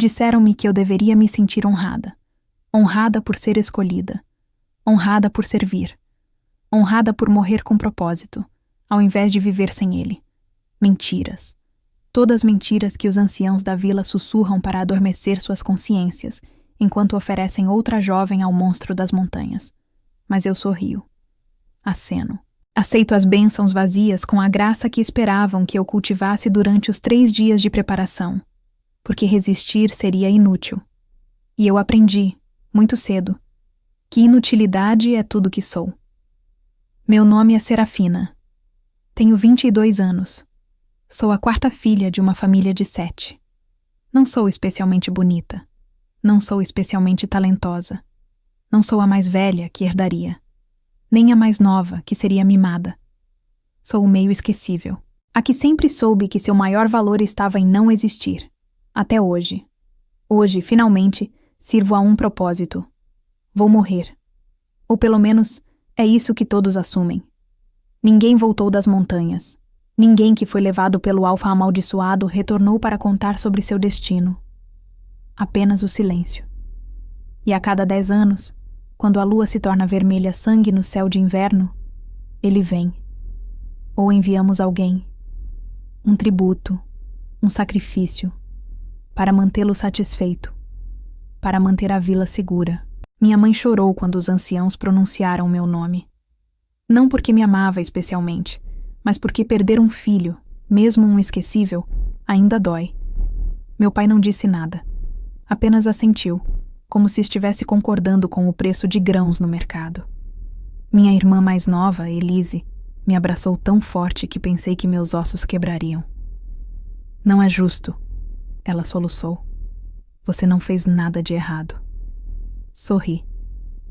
Disseram-me que eu deveria me sentir honrada. Honrada por ser escolhida. Honrada por servir. Honrada por morrer com propósito, ao invés de viver sem ele. Mentiras. Todas mentiras que os anciãos da vila sussurram para adormecer suas consciências, enquanto oferecem outra jovem ao monstro das montanhas. Mas eu sorrio. Aceno. Aceito as bênçãos vazias com a graça que esperavam que eu cultivasse durante os 3 dias de preparação, porque resistir seria inútil. E eu aprendi, muito cedo, que inutilidade é tudo que sou. Meu nome é Serafina. Tenho 22 anos. Sou a 4ª filha de uma família de 7. Não sou especialmente bonita. Não sou especialmente talentosa. Não sou a mais velha que herdaria. Nem a mais nova que seria mimada. Sou o meio esquecível. A que sempre soube que seu maior valor estava em não existir. Até hoje. Hoje, finalmente, sirvo a um propósito. Vou morrer. Ou pelo menos, é isso que todos assumem. Ninguém voltou das montanhas. Ninguém que foi levado pelo alfa amaldiçoado retornou para contar sobre seu destino. Apenas o silêncio. E a cada 10 anos, quando a lua se torna vermelha sangue no céu de inverno, ele vem. Ou enviamos alguém. Um tributo, um sacrifício, para mantê-lo satisfeito, para manter a vila segura. Minha mãe chorou quando os anciãos pronunciaram meu nome. Não porque me amava especialmente, mas porque perder um filho, mesmo um esquecível, ainda dói. Meu pai não disse nada. Apenas assentiu, como se estivesse concordando com o preço de grãos no mercado. Minha irmã mais nova, Elise, me abraçou tão forte que pensei que meus ossos quebrariam. Não é justo, ela soluçou. Você não fez nada de errado. Sorri.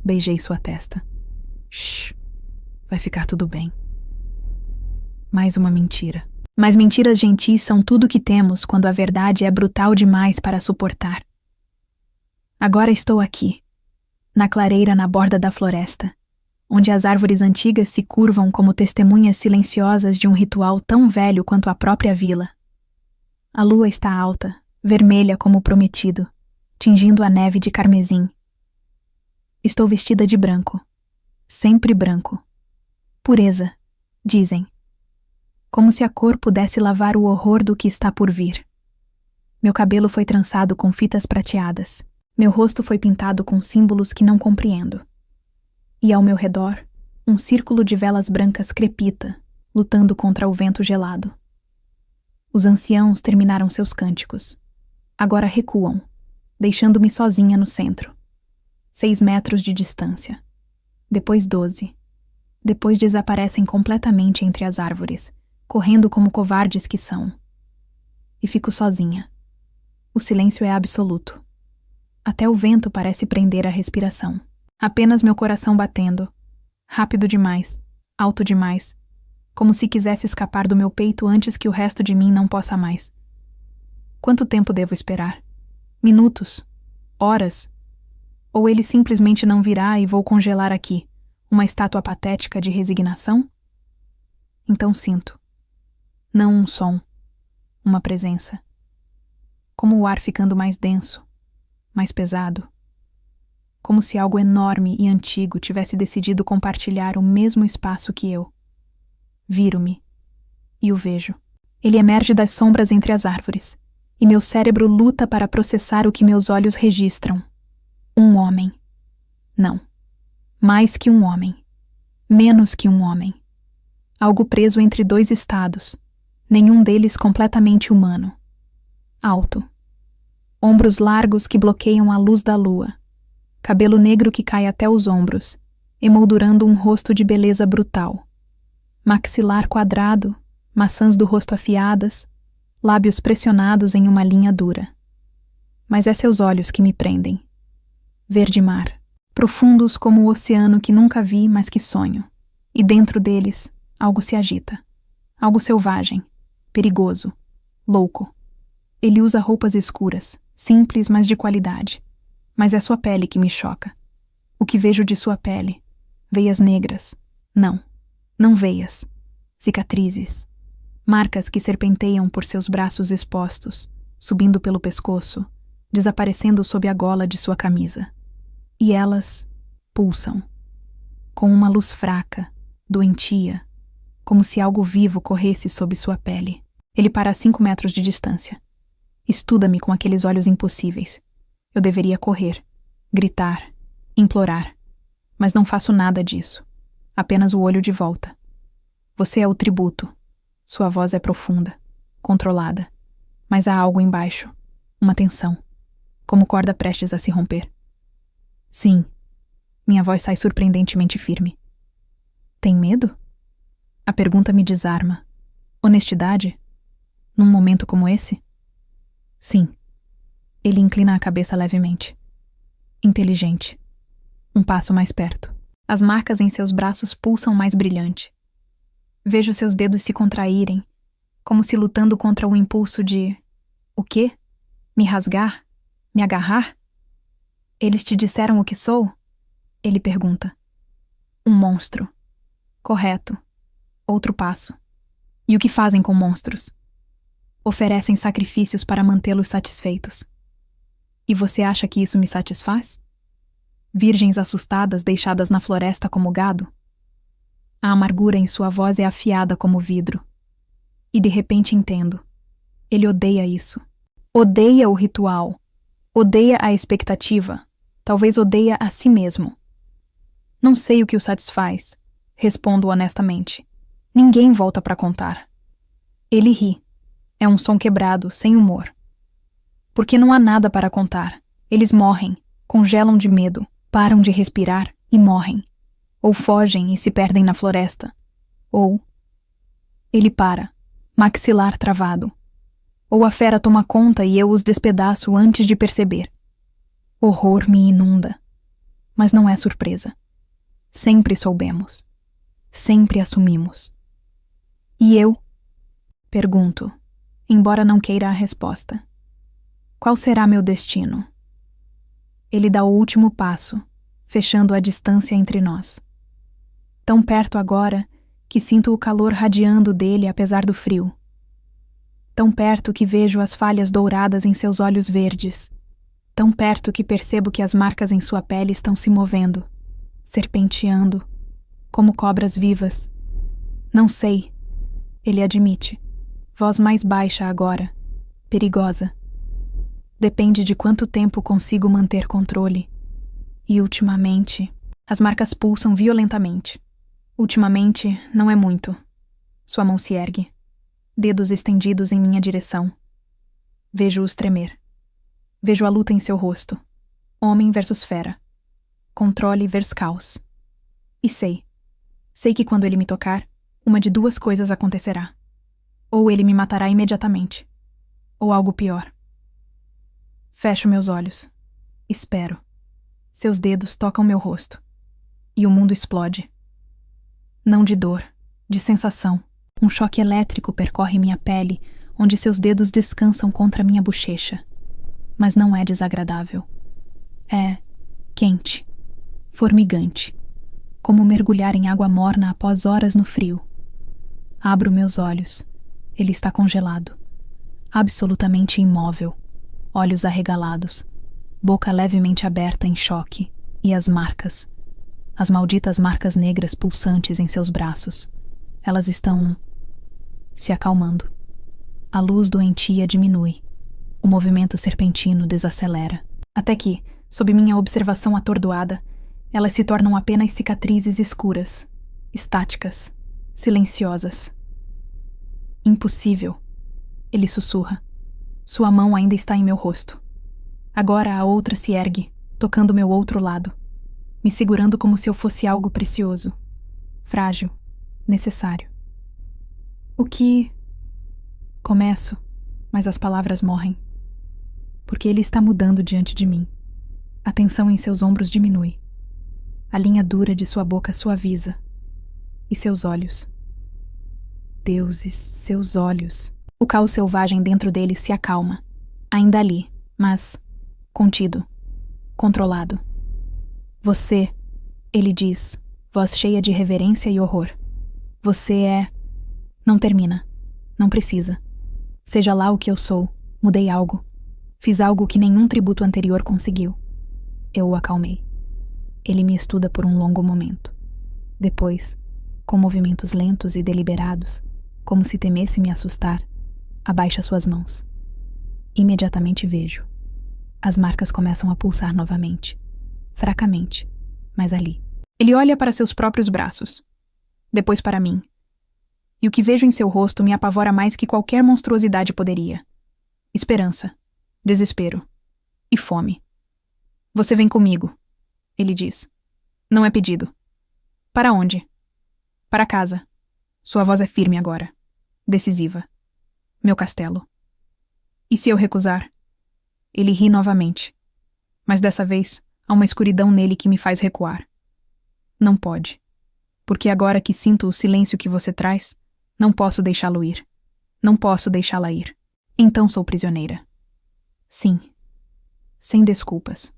Beijei sua testa. Shhh. Vai ficar tudo bem. Mais uma mentira. Mas mentiras gentis são tudo que temos quando a verdade é brutal demais para suportar. Agora estou aqui, na clareira na borda da floresta, onde as árvores antigas se curvam como testemunhas silenciosas de um ritual tão velho quanto a própria vila. A lua está alta, vermelha como prometido, tingindo a neve de carmesim. Estou vestida de branco, sempre branco. Pureza, dizem. Como se a cor pudesse lavar o horror do que está por vir. Meu cabelo foi trançado com fitas prateadas. Meu rosto foi pintado com símbolos que não compreendo. E ao meu redor, um círculo de velas brancas crepita, lutando contra o vento gelado. Os anciãos terminaram seus cânticos. Agora recuam, deixando-me sozinha no centro. 6 metros de distância. Depois 12. Depois desaparecem completamente entre as árvores, correndo como covardes que são. E fico sozinha. O silêncio é absoluto. Até o vento parece prender a respiração. Apenas meu coração batendo. Rápido demais, alto demais, como se quisesse escapar do meu peito antes que o resto de mim não possa mais. Quanto tempo devo esperar? Minutos? Horas? Ou ele simplesmente não virá e vou congelar aqui, uma estátua patética de resignação? Então sinto. Não um som. Uma presença. Como o ar ficando mais denso, mais pesado. Como se algo enorme e antigo tivesse decidido compartilhar o mesmo espaço que eu. Viro-me. E o vejo. Ele emerge das sombras entre as árvores, e meu cérebro luta para processar o que meus olhos registram. Um homem. Não. Mais que um homem. Menos que um homem. Algo preso entre 2 estados, nenhum deles completamente humano. Alto. Ombros largos que bloqueiam a luz da lua. Cabelo negro que cai até os ombros, emoldurando um rosto de beleza brutal. Maxilar quadrado, maçãs do rosto afiadas, lábios pressionados em uma linha dura. Mas é seus olhos que me prendem. Verde mar, profundos como o oceano que nunca vi, mas que sonho. E dentro deles, algo se agita. Algo selvagem, perigoso, louco. Ele usa roupas escuras, simples, mas de qualidade. Mas é sua pele que me choca. O que vejo de sua pele? Veias negras. Não, não veias. Cicatrizes. Marcas que serpenteiam por seus braços expostos, subindo pelo pescoço, desaparecendo sob a gola de sua camisa. E elas pulsam, com uma luz fraca, doentia, como se algo vivo corresse sob sua pele. Ele para a 5 metros de distância. Estuda-me com aqueles olhos impossíveis. Eu deveria correr, gritar, implorar. Mas não faço nada disso. Apenas o olho de volta. Você é o tributo. Sua voz é profunda, controlada. Mas há algo embaixo. Uma tensão. Como corda prestes a se romper. Sim. Minha voz sai surpreendentemente firme. Tem medo? A pergunta me desarma. Honestidade? Num momento como esse? Sim. Ele inclina a cabeça levemente. Inteligente. Um passo mais perto. As marcas em seus braços pulsam mais brilhante. Vejo seus dedos se contraírem, como se lutando contra o impulso de... O quê? Me rasgar? Me agarrar? Eles te disseram o que sou? Ele pergunta. Um monstro. Correto. Outro passo. E o que fazem com monstros? Oferecem sacrifícios para mantê-los satisfeitos. E você acha que isso me satisfaz? Virgens assustadas deixadas na floresta como gado? A amargura em sua voz é afiada como vidro. E de repente entendo. Ele odeia isso. Odeia o ritual. Odeia a expectativa. Talvez odeia a si mesmo. Não sei o que o satisfaz. Respondo honestamente. Ninguém volta para contar. Ele ri. É um som quebrado, sem humor. Porque não há nada para contar. Eles morrem, congelam de medo, param de respirar e morrem. Ou fogem e se perdem na floresta. Ou... Ele para, maxilar travado. Ou a fera toma conta e eu os despedaço antes de perceber. Horror me inunda. Mas não é surpresa. Sempre soubemos. Sempre assumimos. E eu? Pergunto, embora não queira a resposta. Qual será meu destino? Ele dá o último passo, fechando a distância entre nós. Tão perto agora que sinto o calor radiando dele apesar do frio. Tão perto que vejo as falhas douradas em seus olhos verdes. Tão perto que percebo que as marcas em sua pele estão se movendo, serpenteando, como cobras vivas. Não sei, ele admite. Voz mais baixa agora, perigosa. Depende de quanto tempo consigo manter controle. E ultimamente, as marcas pulsam violentamente. Ultimamente, não é muito. Sua mão se ergue. Dedos estendidos em minha direção. Vejo-os tremer. Vejo a luta em seu rosto. Homem versus fera. Controle versus caos. E sei. Sei que quando ele me tocar, uma de duas coisas acontecerá. Ou ele me matará imediatamente. Ou algo pior. Fecho meus olhos. Espero. Seus dedos tocam meu rosto. E o mundo explode. Não de dor, de sensação. Um choque elétrico percorre minha pele, onde seus dedos descansam contra minha bochecha. Mas não é desagradável. É quente, formigante, como mergulhar em água morna após horas no frio. Abro meus olhos. Ele está congelado, absolutamente imóvel, olhos arregalados, boca levemente aberta em choque, e as marcas, as malditas marcas negras pulsantes em seus braços. Elas estão se acalmando. A luz doentia diminui. O movimento serpentino desacelera. Até que, sob minha observação atordoada, elas se tornam apenas cicatrizes escuras, estáticas, silenciosas. Impossível, ele sussurra. Sua mão ainda está em meu rosto. Agora a outra se ergue, tocando meu outro lado, me segurando como se eu fosse algo precioso, frágil, necessário. O que... Começo, mas as palavras morrem. Porque ele está mudando diante de mim. A tensão em seus ombros diminui. A linha dura de sua boca suaviza. E seus olhos. Deuses, seus olhos. O caos selvagem dentro dele se acalma. Ainda ali, mas contido, controlado. Você, ele diz, voz cheia de reverência e horror. Você é... Não termina. Não precisa. Seja lá o que eu sou, mudei algo. Fiz algo que nenhum tributo anterior conseguiu. Eu o acalmei. Ele me estuda por um longo momento. Depois, com movimentos lentos e deliberados, como se temesse me assustar, abaixa suas mãos. Imediatamente vejo. As marcas começam a pulsar novamente. Fracamente, mas ali. Ele olha para seus próprios braços. Depois para mim. E o que vejo em seu rosto me apavora mais que qualquer monstruosidade poderia. Esperança, desespero e fome. Você vem comigo, ele diz. Não é pedido. Para onde? Para casa. Sua voz é firme agora. Decisiva. Meu castelo. E se eu recusar? Ele ri novamente. Mas dessa vez, há uma escuridão nele que me faz recuar. Não pode. Porque agora que sinto o silêncio que você traz, não posso deixá-lo ir. Não posso deixá-la ir. Então sou prisioneira. Sim. Sem desculpas.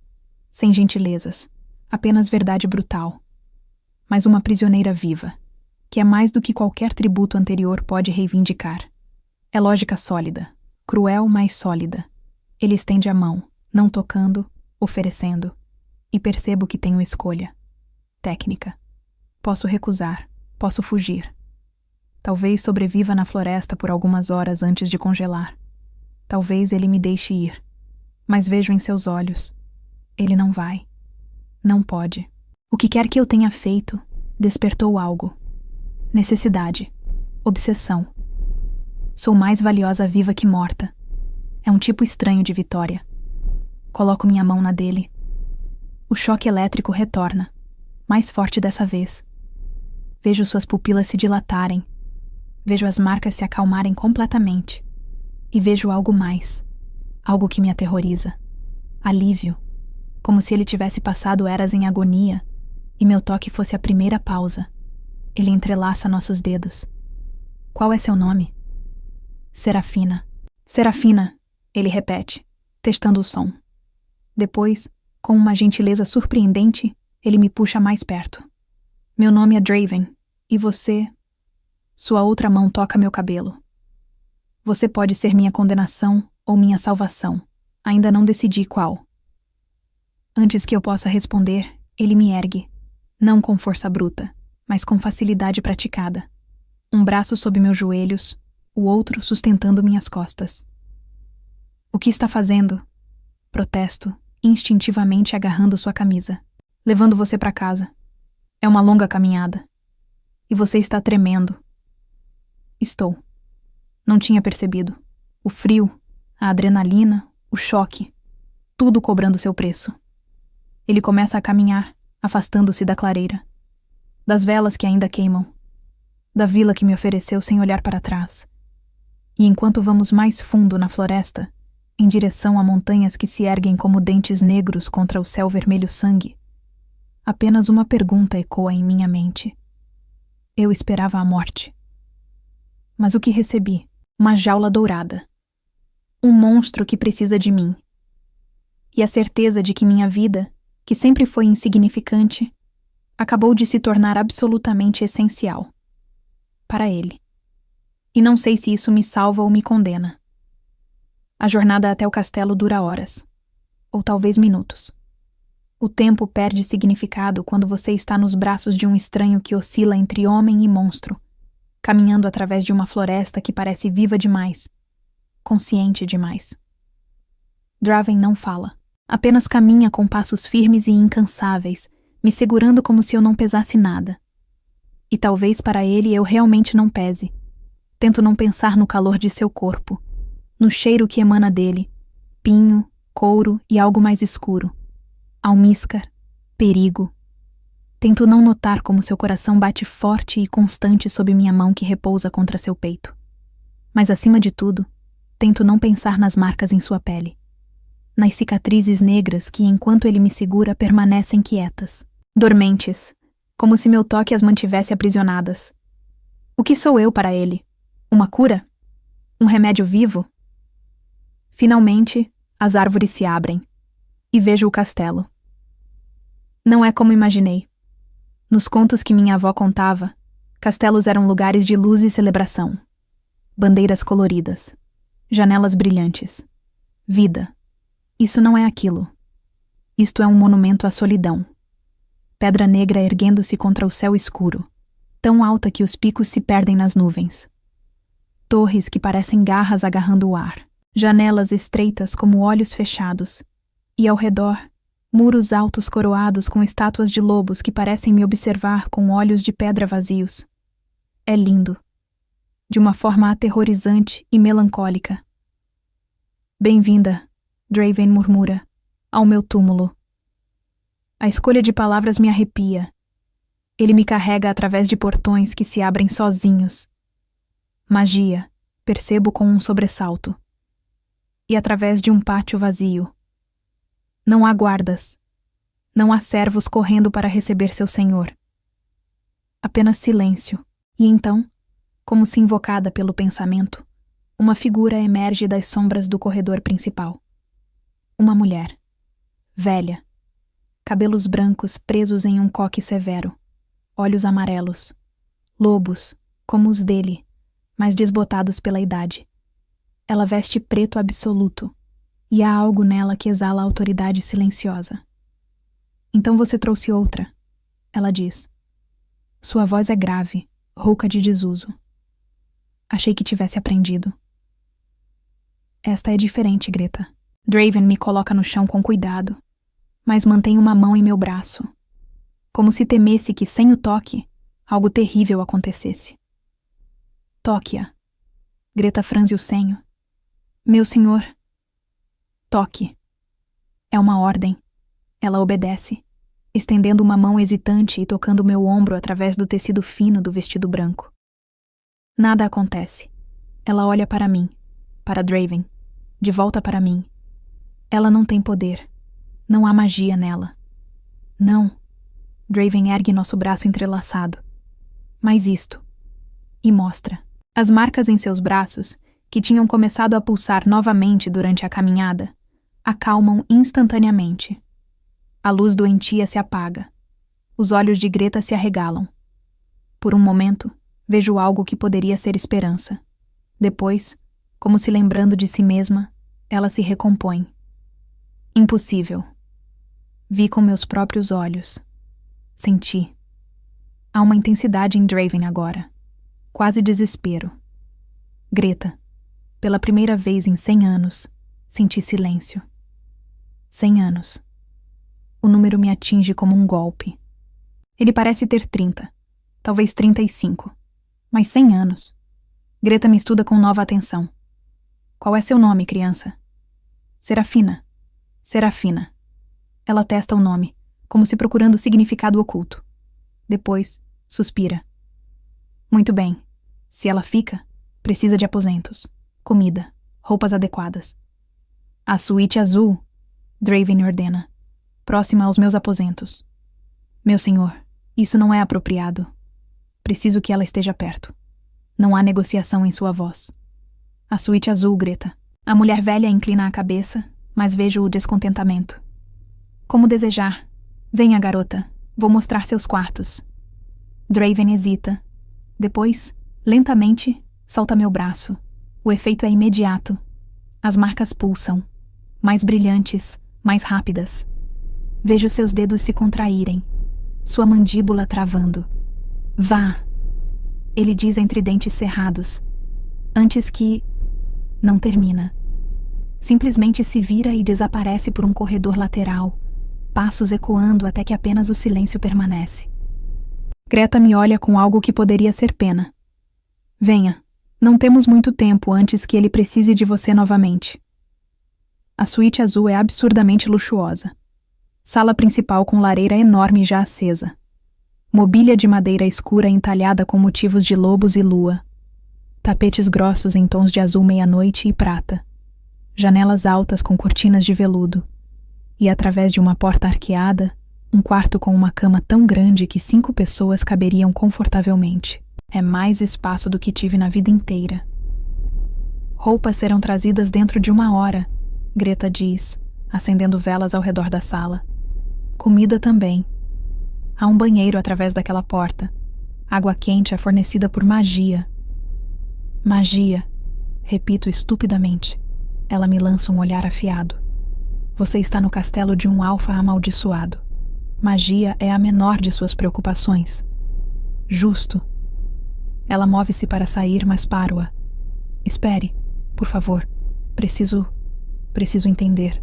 Sem gentilezas. Apenas verdade brutal. Mas uma prisioneira viva, que é mais do que qualquer tributo anterior pode reivindicar. É lógica sólida. Cruel, mas sólida. Ele estende a mão, não tocando, oferecendo. E percebo que tenho escolha. Técnica. Posso recusar. Posso fugir. Talvez sobreviva na floresta por algumas horas antes de congelar. Talvez ele me deixe ir. Mas vejo em seus olhos. Ele não vai. Não pode. O que quer que eu tenha feito, despertou algo. Necessidade. Obsessão. Sou mais valiosa viva que morta. É um tipo estranho de vitória. Coloco minha mão na dele. O choque elétrico retorna, mais forte dessa vez. Vejo suas pupilas se dilatarem. Vejo as marcas se acalmarem completamente. E vejo algo mais. Algo que me aterroriza. Alívio. Como se ele tivesse passado eras em agonia e meu toque fosse a primeira pausa. Ele entrelaça nossos dedos. Qual é seu nome? Serafina. Serafina, ele repete, testando o som. Depois, com uma gentileza surpreendente, ele me puxa mais perto. Meu nome é Draven, e você... Sua outra mão toca meu cabelo. Você pode ser minha condenação ou minha salvação. Ainda não decidi qual. Antes que eu possa responder, ele me ergue. Não com força bruta, mas com facilidade praticada. Um braço sob meus joelhos, o outro sustentando minhas costas. O que está fazendo? Protesto, instintivamente agarrando sua camisa. Levando você para casa. É uma longa caminhada. E você está tremendo. Estou. Não tinha percebido. O frio, a adrenalina, o choque. Tudo cobrando seu preço. Ele começa a caminhar, afastando-se da clareira. Das velas que ainda queimam. Da vila que me ofereceu sem olhar para trás. E enquanto vamos mais fundo na floresta, em direção a montanhas que se erguem como dentes negros contra o céu vermelho sangue, apenas uma pergunta ecoa em minha mente. Eu esperava a morte. Mas o que recebi? Uma jaula dourada. Um monstro que precisa de mim. E a certeza de que minha vida, que sempre foi insignificante, acabou de se tornar absolutamente essencial. Para ele. E não sei se isso me salva ou me condena. A jornada até o castelo dura horas. Ou talvez minutos. O tempo perde significado quando você está nos braços de um estranho que oscila entre homem e monstro, caminhando através de uma floresta que parece viva demais, consciente demais. Draven não fala. Apenas caminha com passos firmes e incansáveis, me segurando como se eu não pesasse nada. E talvez para ele eu realmente não pese. Tento não pensar no calor de seu corpo, no cheiro que emana dele, pinho, couro e algo mais escuro. Almíscar, perigo. Tento não notar como seu coração bate forte e constante sob minha mão que repousa contra seu peito. Mas acima de tudo, tento não pensar nas marcas em sua pele. Nas cicatrizes negras que, enquanto ele me segura, permanecem quietas, dormentes, como se meu toque as mantivesse aprisionadas. O que sou eu para ele? Uma cura? Um remédio vivo? Finalmente, as árvores se abrem, e vejo o castelo. Não é como imaginei. Nos contos que minha avó contava, castelos eram lugares de luz e celebração. Bandeiras coloridas, janelas brilhantes, vida, Isso não é aquilo. Isto é um monumento à solidão. Pedra negra erguendo-se contra o céu escuro, tão alta que os picos se perdem nas nuvens. Torres que parecem garras agarrando o ar, janelas estreitas como olhos fechados, e ao redor, muros altos coroados com estátuas de lobos que parecem me observar com olhos de pedra vazios. É lindo, de uma forma aterrorizante e melancólica. Bem-vinda, Draven murmura, ao meu túmulo. A escolha de palavras me arrepia. Ele me carrega através de portões que se abrem sozinhos. Magia, percebo com um sobressalto. E através de um pátio vazio. Não há guardas. Não há servos correndo para receber seu senhor. Apenas silêncio. E então, como se invocada pelo pensamento, uma figura emerge das sombras do corredor principal. Uma mulher. Velha. Cabelos brancos presos em um coque severo. Olhos amarelos. Lobos, como os dele, mas desbotados pela idade. Ela veste preto absoluto, e há algo nela que exala a autoridade silenciosa. Então você trouxe outra, ela diz. Sua voz é grave, rouca de desuso. Achei que tivesse aprendido. Esta é diferente, Greta. Draven me coloca no chão com cuidado, mas mantém uma mão em meu braço, como se temesse que, sem o toque, algo terrível acontecesse. Toque-a. Greta franze o senho. Meu senhor. Toque. É uma ordem. Ela obedece, estendendo uma mão hesitante e tocando meu ombro através do tecido fino do vestido branco. Nada acontece. Ela olha para mim, para Draven, de volta para mim. Ela não tem poder. Não há magia nela. Não. Draven ergue nosso braço entrelaçado. Mas isto. E mostra. As marcas em seus braços, que tinham começado a pulsar novamente durante a caminhada, acalmam instantaneamente. A luz doentia se apaga. Os olhos de Greta se arregalam. Por um momento, vejo algo que poderia ser esperança. Depois, como se lembrando de si mesma, ela se recompõe. Impossível. Vi com meus próprios olhos. Senti. Há uma intensidade em Draven agora. Quase desespero. Greta. Pela primeira vez em 100 anos, senti silêncio. 100 anos. O número me atinge como um golpe. Ele parece ter 30, talvez 35, mas 100 anos. Greta me estuda com nova atenção. Qual é seu nome, criança? Serafina. Serafina. Ela testa o nome, como se procurando significado oculto. Depois, suspira. Muito bem. Se ela fica, precisa de aposentos, comida, roupas adequadas. A suíte azul, Draven ordena, próxima aos meus aposentos. Meu senhor, isso não é apropriado. Preciso que ela esteja perto. Não há negociação em sua voz. A suíte azul, Greta. A mulher velha inclina a cabeça, mas vejo o descontentamento. Como desejar. Venha, garota. Vou mostrar seus quartos. Draven hesita. Depois, lentamente, solta meu braço. O efeito é imediato. As marcas pulsam. Mais brilhantes, mais rápidas. Vejo seus dedos se contraírem. Sua mandíbula travando. Vá! Ele diz entre dentes cerrados. Antes que... Não termina. Simplesmente se vira e desaparece por um corredor lateral, passos ecoando até que apenas o silêncio permanece. Greta me olha com algo que poderia ser pena. Venha, não temos muito tempo antes que ele precise de você novamente. A suíte azul é absurdamente luxuosa. Sala principal com lareira enorme já acesa. Mobília de madeira escura entalhada com motivos de lobos e lua. Tapetes grossos em tons de azul meia-noite e prata. Janelas altas com cortinas de veludo. E através de uma porta arqueada, um quarto com uma cama tão grande que 5 pessoas caberiam confortavelmente. É mais espaço do que tive na vida inteira. Roupas serão trazidas dentro de 1 hora, Greta diz, acendendo velas ao redor da sala. Comida também. Há um banheiro através daquela porta. Água quente é fornecida por magia. Magia, repito estupidamente. Ela me lança um olhar afiado. Você está no castelo de um alfa amaldiçoado. Magia é a menor de suas preocupações. Justo. Ela move-se para sair, mas paro-a. Espere, por favor. Preciso entender.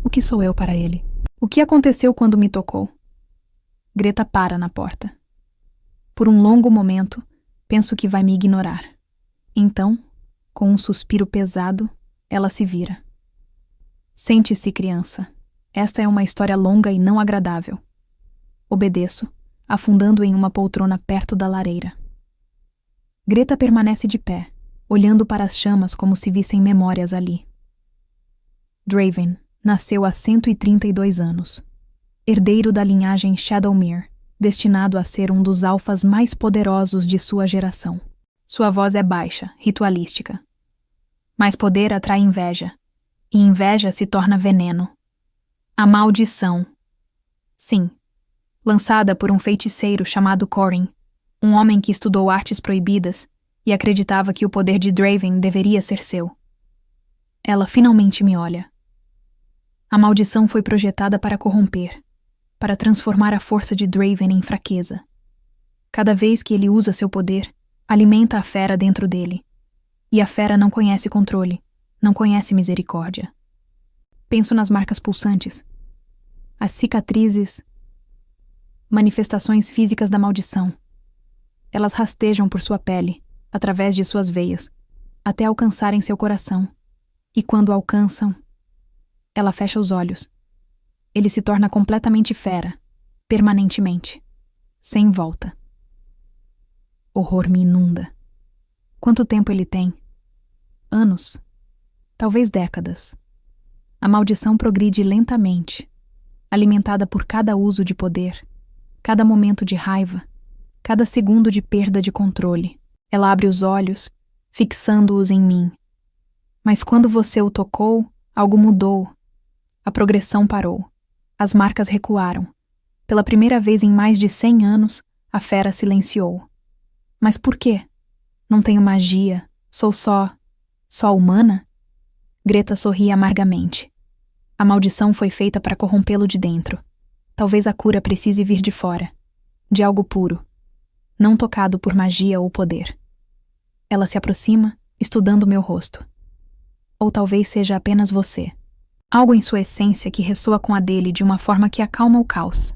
O que sou eu para ele? O que aconteceu quando me tocou? Greta para na porta. Por um longo momento, penso que vai me ignorar. Então, com um suspiro pesado, ela se vira. Sente-se, criança. Esta é uma história longa e não agradável. Obedeço, afundando em uma poltrona perto da lareira. Greta permanece de pé, olhando para as chamas como se vissem memórias ali. Draven nasceu há 132 anos. Herdeiro da linhagem Shadowmere, destinado a ser um dos alfas mais poderosos de sua geração. Sua voz é baixa, ritualística. Mas poder atrai inveja, e inveja se torna veneno. A maldição. Sim, lançada por um feiticeiro chamado Corin, um homem que estudou artes proibidas e acreditava que o poder de Draven deveria ser seu. Ela finalmente me olha. A maldição foi projetada para corromper, para transformar a força de Draven em fraqueza. Cada vez que ele usa seu poder, alimenta a fera dentro dele. E a fera não conhece controle, não conhece misericórdia. Penso nas marcas pulsantes, as cicatrizes, manifestações físicas da maldição. Elas rastejam por sua pele, através de suas veias, até alcançarem seu coração. E quando alcançam, ela fecha os olhos. Ele se torna completamente fera, permanentemente, sem volta. Horror me inunda. Quanto tempo ele tem? Anos? Talvez décadas. A maldição progride lentamente, alimentada por cada uso de poder, cada momento de raiva, cada segundo de perda de controle. Ela abre os olhos, fixando-os em mim. Mas quando você o tocou, algo mudou. A progressão parou. As marcas recuaram. Pela primeira vez em mais de 100 anos, a fera silenciou. Mas por quê? Não tenho magia. Sou só humana? Greta sorri amargamente. A maldição foi feita para corrompê-lo de dentro. Talvez a cura precise vir de fora. De algo puro. Não tocado por magia ou poder. Ela se aproxima, estudando meu rosto. Ou talvez seja apenas você. Algo em sua essência que ressoa com a dele de uma forma que acalma o caos.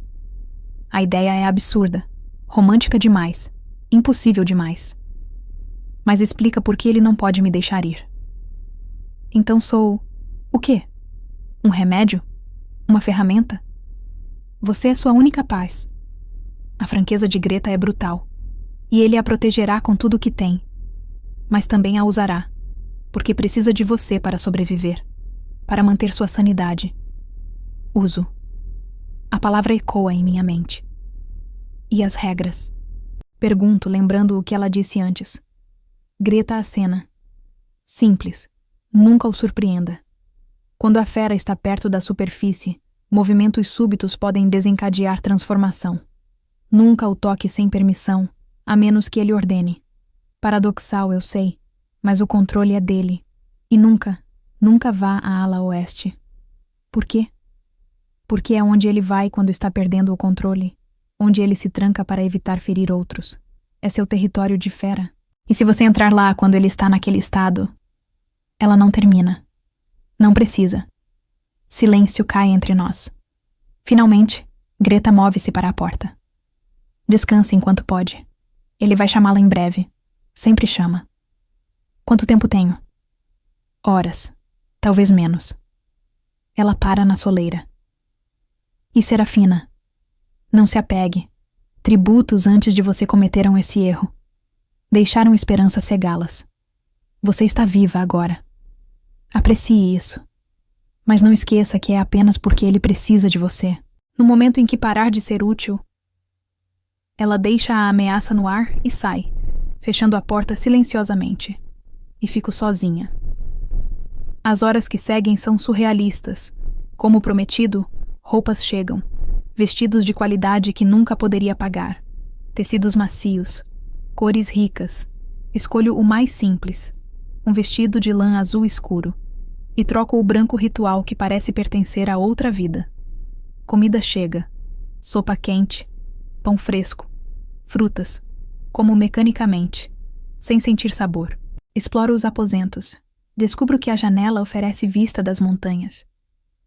A ideia é absurda, romântica demais, impossível demais. Mas explica por que ele não pode me deixar ir. Então sou... o quê? Um remédio? Uma ferramenta? Você é sua única paz. A franqueza de Greta é brutal. E ele a protegerá com tudo o que tem. Mas também a usará, porque precisa de você para sobreviver, para manter sua sanidade. Uso. A palavra ecoa em minha mente. E as regras? Pergunto, lembrando o que ela disse antes. Greta acena. Simples. Nunca o surpreenda. Quando a fera está perto da superfície, movimentos súbitos podem desencadear transformação. Nunca o toque sem permissão, a menos que ele ordene. Paradoxal, eu sei, mas o controle é dele. E nunca vá à ala oeste. Por quê? Porque é onde ele vai quando está perdendo o controle, onde ele se tranca para evitar ferir outros. É seu território de fera. E se você entrar lá quando ele está naquele estado, ela não termina. Não precisa. Silêncio cai entre nós. Finalmente, Greta move-se para a porta. Descanse enquanto pode. Ele vai chamá-la em breve. Sempre chama. Quanto tempo tenho? Horas. Talvez menos. Ela para na soleira. E Serafina? Não se apegue. Tributos antes de você cometeram esse erro. Deixaram esperança cegá-las. Você está viva agora. Aprecie isso. Mas não esqueça que é apenas porque ele precisa de você. No momento em que parar de ser útil, ela deixa a ameaça no ar e sai, fechando a porta silenciosamente. E fico sozinha. As horas que seguem são surrealistas. Como prometido, roupas chegam, vestidos de qualidade que nunca poderia pagar, tecidos macios, cores ricas. Escolho o mais simples, um vestido de lã azul escuro. e troco o branco ritual que parece pertencer a outra vida. Comida chega, sopa quente, pão fresco, frutas, como mecanicamente, sem sentir sabor. Exploro os aposentos. Descubro que a janela oferece vista das montanhas.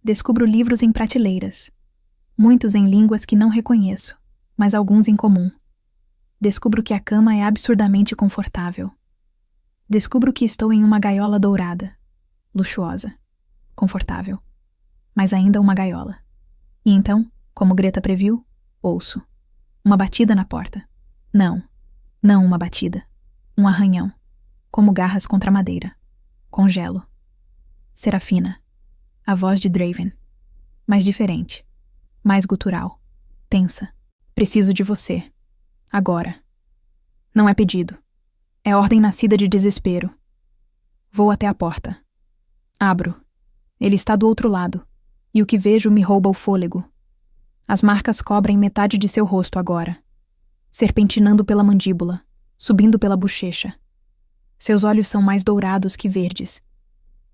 Descubro livros em prateleiras, muitos em línguas que não reconheço, mas alguns em comum. Descubro que a cama é absurdamente confortável. Descubro que estou em uma gaiola dourada, luxuosa, confortável, mas ainda uma gaiola. E então, como Greta previu, ouço uma batida na porta. Não uma batida. Um arranhão, como garras contra a madeira. Congelo. Serafina. A voz de Draven. Mais diferente. Mais gutural. Tensa. Preciso de você. Agora. Não é pedido. É ordem nascida de desespero. Vou até a porta. Abro. Ele está do outro lado, e o que vejo me rouba o fôlego. As marcas cobrem metade de seu rosto agora, serpentinando pela mandíbula, subindo pela bochecha. Seus olhos são mais dourados que verdes.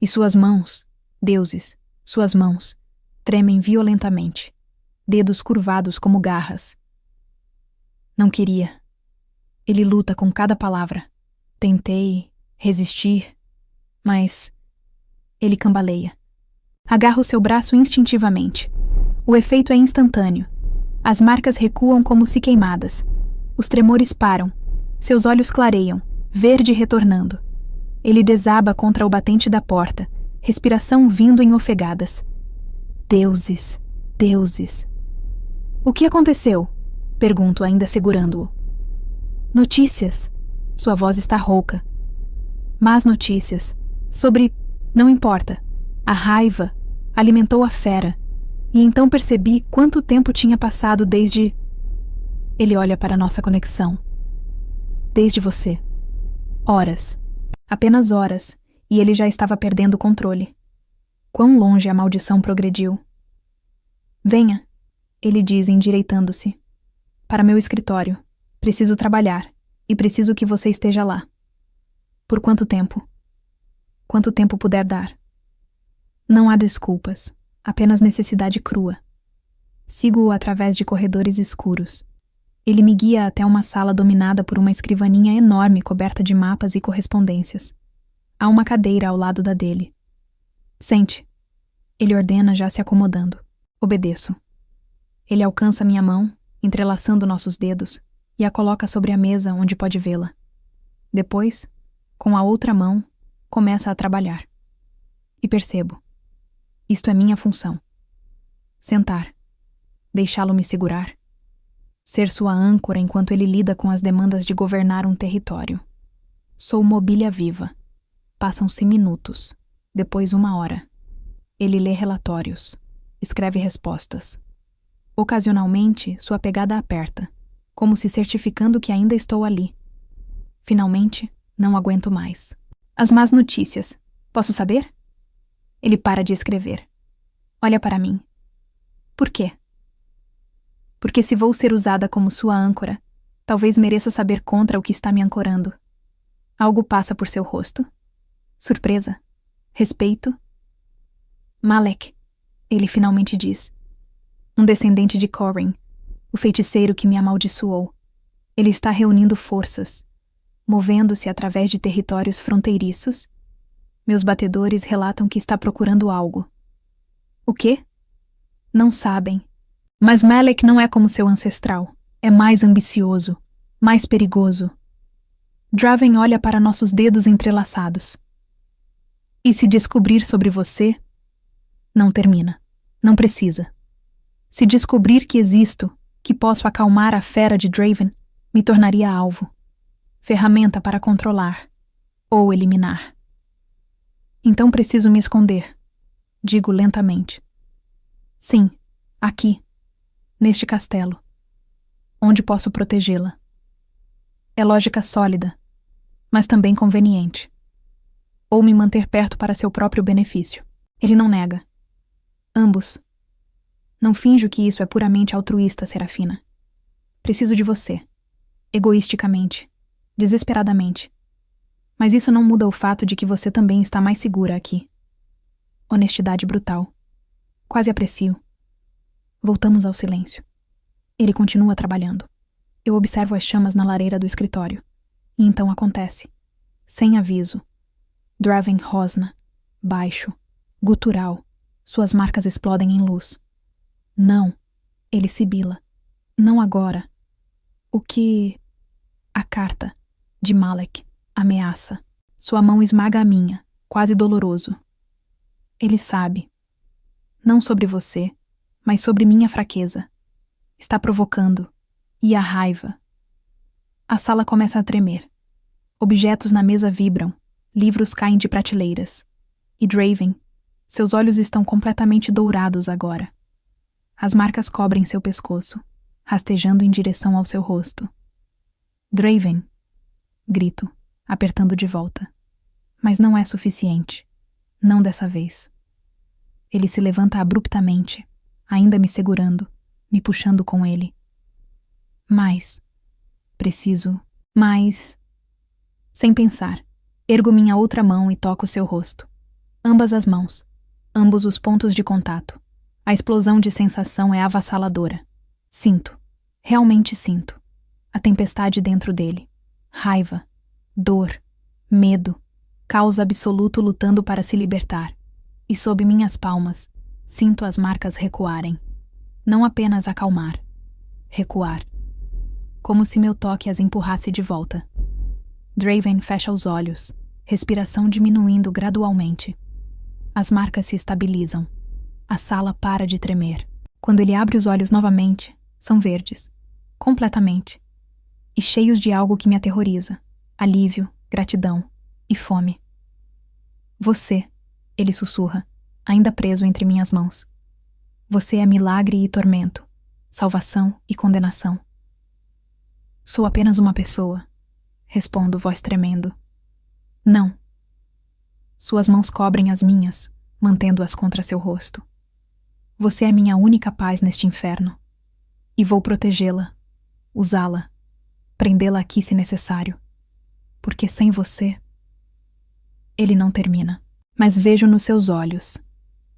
E suas mãos, deuses, suas mãos, tremem violentamente, dedos curvados como garras. Não queria. Ele luta com cada palavra. Tentei resistir, mas ele cambaleia. Agarro seu braço instintivamente. O efeito é instantâneo. As marcas recuam como se queimadas. Os tremores param. Seus olhos clareiam, verde retornando. Ele desaba contra o batente da porta, respiração vindo em ofegadas. Deuses, deuses. O que aconteceu? Pergunto, ainda segurando-o. Notícias. Sua voz está rouca. Más notícias. Sobre... Não importa. A raiva alimentou a fera. E então percebi quanto tempo tinha passado desde... Ele olha para nossa conexão. Desde você. Horas. Apenas horas. E ele já estava perdendo o controle. Quão longe a maldição progrediu. Venha, ele diz endireitando-se. Para meu escritório. Preciso trabalhar. E preciso que você esteja lá. Por quanto tempo? Quanto tempo puder dar. Não há desculpas. Apenas necessidade crua. Sigo-o através de corredores escuros. Ele me guia até uma sala dominada por uma escrivaninha enorme coberta de mapas e correspondências. Há uma cadeira ao lado da dele. Sente. Ele ordena, já se acomodando. Obedeço. Ele alcança minha mão, entrelaçando nossos dedos, e a coloca sobre a mesa onde pode vê-la. Depois, com a outra mão, começa a trabalhar. E percebo. Isto é minha função. Sentar. Deixá-lo me segurar. Ser sua âncora enquanto ele lida com as demandas de governar um território. Sou mobília viva. Passam-se minutos. Depois 1 hora. Ele lê relatórios. Escreve respostas. Ocasionalmente, sua pegada aperta, como se certificando que ainda estou ali. Finalmente, não aguento mais. As más notícias. Posso saber? Ele para de escrever. Olha para mim. Por quê? Porque se vou ser usada como sua âncora, talvez mereça saber contra o que está me ancorando. Algo passa por seu rosto? Surpresa? Respeito? Malek, ele finalmente diz. Um descendente de Corrin, o feiticeiro que me amaldiçoou. Ele está reunindo forças, movendo-se através de territórios fronteiriços. Meus batedores relatam que está procurando algo. O quê? Não sabem. Mas Malek não é como seu ancestral. É mais ambicioso, mais perigoso. Draven olha para nossos dedos entrelaçados. E se descobrir sobre você... Não termina. Não precisa. Se descobrir que existo, que posso acalmar a fera de Draven, me tornaria alvo. Ferramenta para controlar. Ou eliminar. Então preciso me esconder. Digo lentamente. Sim, aqui. Neste castelo. Onde posso protegê-la. É lógica sólida, mas também conveniente. Ou me manter perto para seu próprio benefício. Ele não nega. Ambos. Não finjo que isso é puramente altruísta, Serafina. Preciso de você. Egoisticamente. Desesperadamente. Mas isso não muda o fato de que você também está mais segura aqui. Honestidade brutal. Quase aprecio. Voltamos ao silêncio. Ele continua trabalhando. Eu observo as chamas na lareira do escritório. E então acontece. Sem aviso. Draven rosna. Baixo. Gutural. Suas marcas explodem em luz. Não. Ele sibila. Não agora. O que... A carta. De Malek. Ameaça. Sua mão esmaga a minha, quase doloroso. Ele sabe. Não sobre você, mas sobre minha fraqueza. Está provocando. E a raiva. A sala começa a tremer. Objetos na mesa vibram. Livros caem de prateleiras. E Draven, seus olhos estão completamente dourados agora. As marcas cobrem seu pescoço, rastejando em direção ao seu rosto. Draven, grito, apertando de volta. Mas não é suficiente. Não dessa vez. Ele se levanta abruptamente, ainda me segurando, me puxando com ele. Mais. Preciso. Mais. Sem pensar, ergo minha outra mão e toco seu rosto. Ambas as mãos. Ambos os pontos de contato. A explosão de sensação é avassaladora. Sinto. Realmente sinto. A tempestade dentro dele. Raiva. Dor. Medo. Caos absoluto lutando para se libertar. E sob minhas palmas, sinto as marcas recuarem. Não apenas acalmar. Recuar. Como se meu toque as empurrasse de volta. Draven fecha os olhos, respiração diminuindo gradualmente. As marcas se estabilizam. A sala para de tremer. Quando ele abre os olhos novamente, são verdes. Completamente. E cheios de algo que me aterroriza. Alívio, gratidão e fome. Você, ele sussurra, ainda preso entre minhas mãos. Você é milagre e tormento, salvação e condenação. Sou apenas uma pessoa, respondo, voz tremendo. Não. Suas mãos cobrem as minhas, mantendo-as contra seu rosto. Você é minha única paz neste inferno. E vou protegê-la, usá-la, prendê-la aqui se necessário. Porque sem você... Ele não termina, mas vejo nos seus olhos.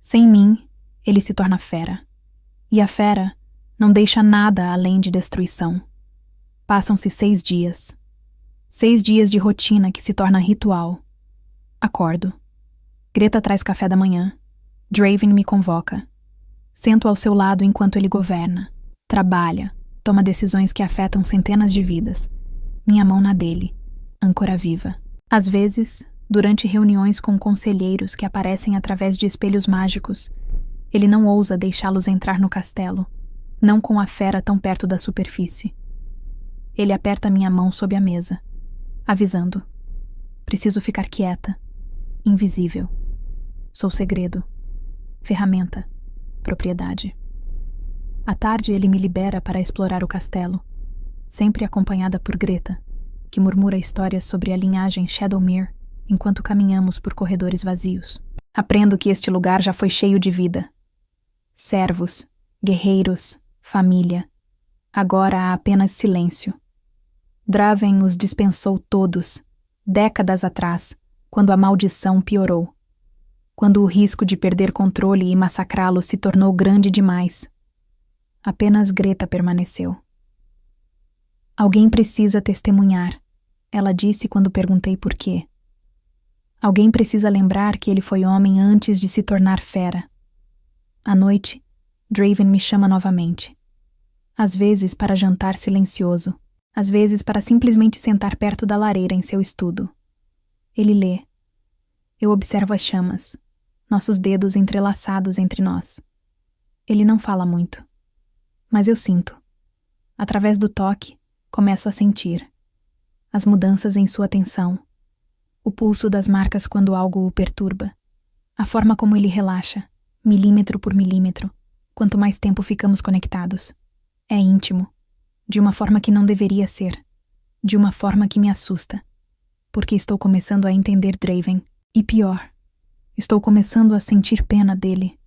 Sem mim, ele se torna fera. E a fera não deixa nada além de destruição. Passam-se 6 dias. 6 dias de rotina que se torna ritual. Acordo. Greta traz café da manhã. Draven me convoca. Sento ao seu lado enquanto ele governa. Trabalha. Toma decisões que afetam centenas de vidas. Minha mão na dele. Âncora viva. Às vezes, durante reuniões com conselheiros que aparecem através de espelhos mágicos, ele não ousa deixá-los entrar no castelo, não com a fera tão perto da superfície. Ele aperta minha mão sob a mesa, avisando. Preciso ficar quieta, invisível. Sou segredo, ferramenta, propriedade. À tarde ele me libera para explorar o castelo, sempre acompanhada por Greta, que murmura histórias sobre a linhagem Shadowmere enquanto caminhamos por corredores vazios. Aprendo que este lugar já foi cheio de vida. Servos, guerreiros, família. Agora há apenas silêncio. Draven os dispensou todos, décadas atrás, quando a maldição piorou. Quando o risco de perder controle e massacrá-lo se tornou grande demais. Apenas Greta permaneceu. Alguém precisa testemunhar, ela disse quando perguntei por quê. Alguém precisa lembrar que ele foi homem antes de se tornar fera. À noite, Draven me chama novamente. Às vezes para jantar silencioso, às vezes para simplesmente sentar perto da lareira em seu estudo. Ele lê. Eu observo as chamas, nossos dedos entrelaçados entre nós. Ele não fala muito, mas eu sinto. Através do toque, começo a sentir. As mudanças em sua tensão. O pulso das marcas quando algo o perturba. A forma como ele relaxa, milímetro por milímetro, quanto mais tempo ficamos conectados. É íntimo, de uma forma que não deveria ser, de uma forma que me assusta, porque estou começando a entender Draven, e pior, estou começando a sentir pena dele.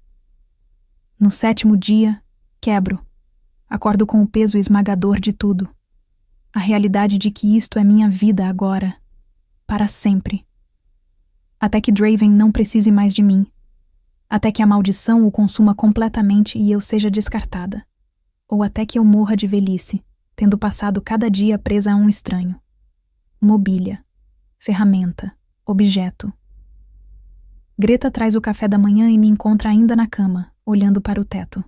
No 7º dia, quebro. Acordo com o peso esmagador de tudo. A realidade de que isto é minha vida agora. Para sempre. Até que Draven não precise mais de mim. Até que a maldição o consuma completamente e eu seja descartada. Ou até que eu morra de velhice, tendo passado cada dia presa a um estranho. Mobília, ferramenta, objeto. Greta traz o café da manhã e me encontra ainda na cama, olhando para o teto.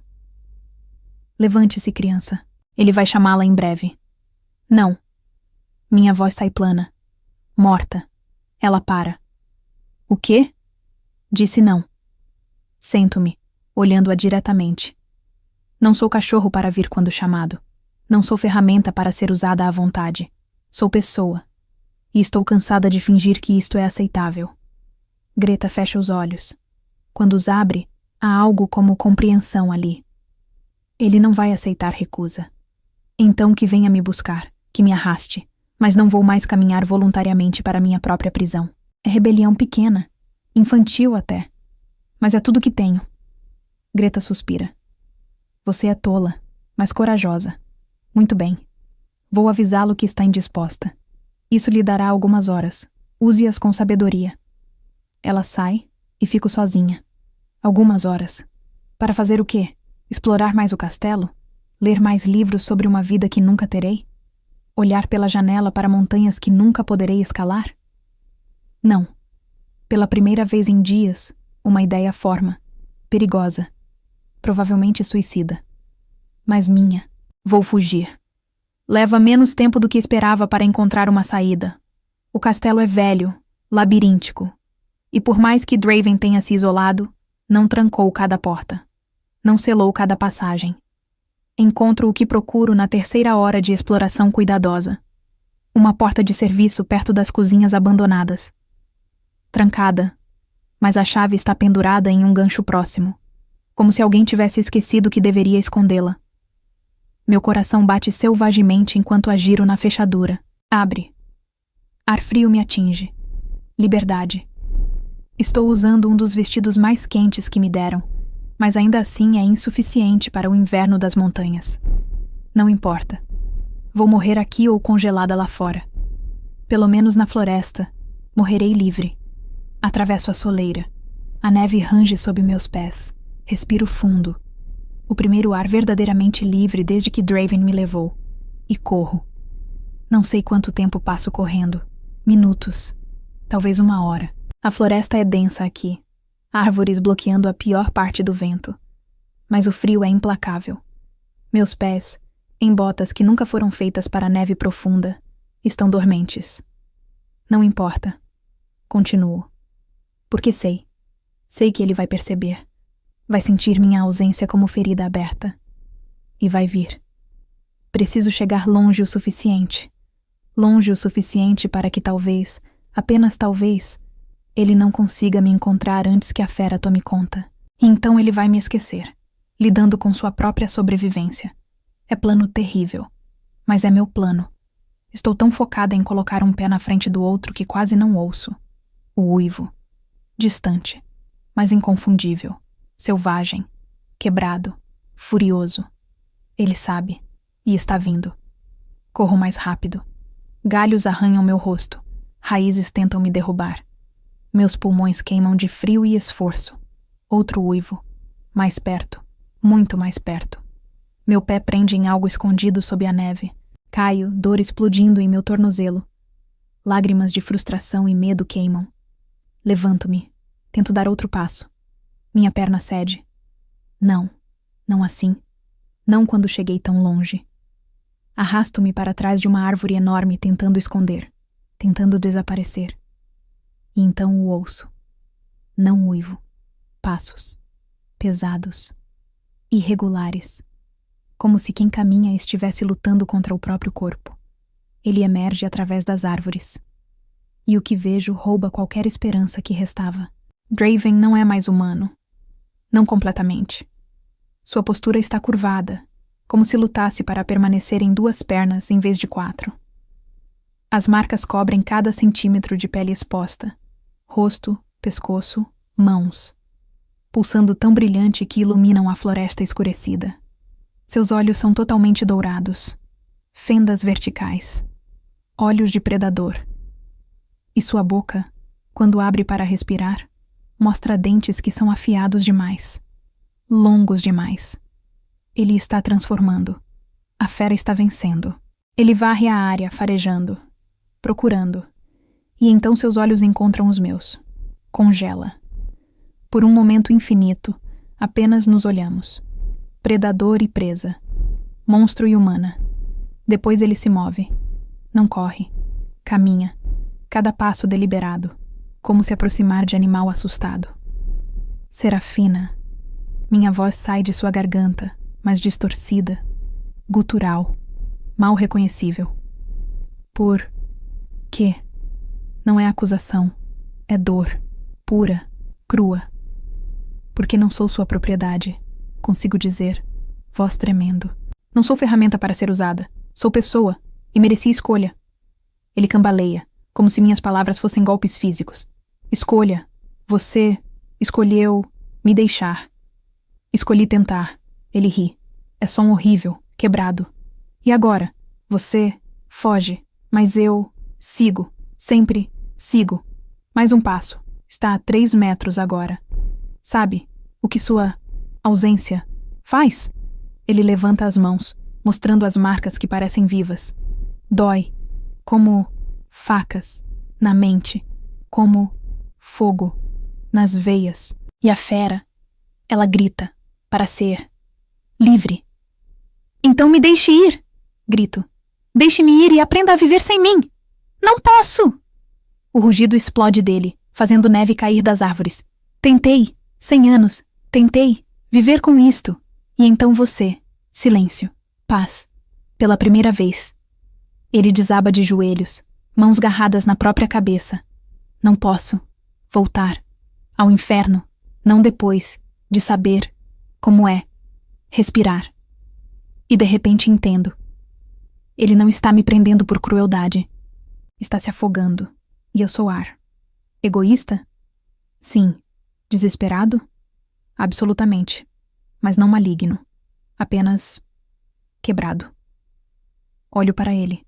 Levante-se, criança. Ele vai chamá-la em breve. Não. Minha voz sai plana. Morta. Ela para. O quê? Disse não. Sento-me, olhando-a diretamente. Não sou cachorro para vir quando chamado. Não sou ferramenta para ser usada à vontade. Sou pessoa. E estou cansada de fingir que isto é aceitável. Greta fecha os olhos. Quando os abre, há algo como compreensão ali. Ele não vai aceitar recusa. Então que venha me buscar, que me arraste, mas não vou mais caminhar voluntariamente para minha própria prisão. É rebelião pequena, infantil até. Mas é tudo que tenho. Greta suspira. Você é tola, mas corajosa. Muito bem. Vou avisá-lo que está indisposta. Isso lhe dará algumas horas. Use-as com sabedoria. Ela sai e fico sozinha. Algumas horas. Para fazer o quê? Explorar mais o castelo? Ler mais livros sobre uma vida que nunca terei? Olhar pela janela para montanhas que nunca poderei escalar? Não. Pela primeira vez em dias, uma ideia forma. Perigosa. Provavelmente suicida. Mas minha. Vou fugir. Leva menos tempo do que esperava para encontrar uma saída. O castelo é velho, labiríntico. E por mais que Draven tenha se isolado, não trancou cada porta. Não selou cada passagem. Encontro o que procuro na terceira hora de exploração cuidadosa. Uma porta de serviço perto das cozinhas abandonadas. Trancada, mas a chave está pendurada em um gancho próximo, como se alguém tivesse esquecido que deveria escondê-la. Meu coração bate selvagemente enquanto a giro na fechadura. Abre. Ar frio me atinge. Liberdade. Estou usando um dos vestidos mais quentes que me deram, mas ainda assim é insuficiente para o inverno das montanhas. Não importa. Vou morrer aqui ou congelada lá fora. Pelo menos na floresta, morrerei livre. Atravesso a soleira. A neve range sob meus pés. Respiro fundo. O primeiro ar verdadeiramente livre desde que Draven me levou. E corro. Não sei quanto tempo passo correndo. Minutos. Talvez uma hora. A floresta é densa aqui. Árvores bloqueando a pior parte do vento. Mas o frio é implacável. Meus pés, em botas que nunca foram feitas para a neve profunda, estão dormentes. Não importa. Continuo. Porque sei. Sei que ele vai perceber. Vai sentir minha ausência como ferida aberta. E vai vir. Preciso chegar longe o suficiente. Longe o suficiente para que talvez, apenas talvez, ele não consiga me encontrar antes que a fera tome conta. E então ele vai me esquecer, lidando com sua própria sobrevivência. É plano terrível. Mas é meu plano. Estou tão focada em colocar um pé na frente do outro que quase não ouço. O uivo. Distante, mas inconfundível. Selvagem. Quebrado. Furioso. Ele sabe. E está vindo. Corro mais rápido. Galhos arranham meu rosto. Raízes tentam me derrubar. Meus pulmões queimam de frio e esforço. Outro uivo. Mais perto. Muito mais perto. Meu pé prende em algo escondido sob a neve. Caio, dor explodindo em meu tornozelo. Lágrimas de frustração e medo queimam. Levanto-me. Tento dar outro passo. Minha perna cede. Não. Não assim. Não quando cheguei tão longe. Arrasto-me para trás de uma árvore enorme tentando esconder. Tentando desaparecer. E então o ouço. Não uivo. Passos. Pesados. Irregulares. Como se quem caminha estivesse lutando contra o próprio corpo. Ele emerge através das árvores. E o que vejo rouba qualquer esperança que restava. Draven não é mais humano. Não completamente. Sua postura está curvada, como se lutasse para permanecer em 2 pernas em vez de 4. As marcas cobrem cada centímetro de pele exposta. Rosto, pescoço, mãos. Pulsando tão brilhante que iluminam a floresta escurecida. Seus olhos são totalmente dourados. Fendas verticais. Olhos de predador. E sua boca, quando abre para respirar, Mostra dentes que são afiados demais, longos demais. Ele está transformando. A fera está vencendo. Ele varre a área, farejando, procurando. E então seus olhos encontram os meus. Congela. Por um momento infinito, apenas nos olhamos. Predador e presa. Monstro e humana. Depois ele se move. Não corre. Caminha. Cada passo deliberado, como se aproximar de animal assustado. Serafina. Minha voz sai de sua garganta, mas distorcida, gutural, mal reconhecível. Por quê? Não é acusação, é dor, pura, crua. Porque não sou sua propriedade, consigo dizer, voz tremendo. Não sou ferramenta para ser usada, sou pessoa, e mereci escolha. Ele cambaleia, como se minhas palavras fossem golpes físicos. Escolha, você escolheu me deixar. Escolhi tentar. Ele ri. É som horrível, quebrado. E agora? Você foge, mas eu sigo, sempre sigo. Mais um passo. Está a 3 metros agora. Sabe o que sua ausência faz? Ele levanta as mãos, mostrando as marcas que parecem vivas. Dói, como facas, na mente, como fogo, nas veias. E a fera, ela grita, para ser livre. Então me deixe ir, grito. Deixe-me ir e aprenda a viver sem mim. Não posso! O rugido explode dele, fazendo neve cair das árvores. Tentei, 100 anos, tentei viver com isto. E então você, silêncio, paz, pela primeira vez. Ele desaba de joelhos, mãos garradas na própria cabeça. Não posso voltar ao inferno, não depois de saber como é respirar. E de repente entendo. Ele não está me prendendo por crueldade. Está se afogando. E eu sou ar. Egoísta? Sim. Desesperado? Absolutamente. Mas não maligno. Apenas quebrado. Olho para ele.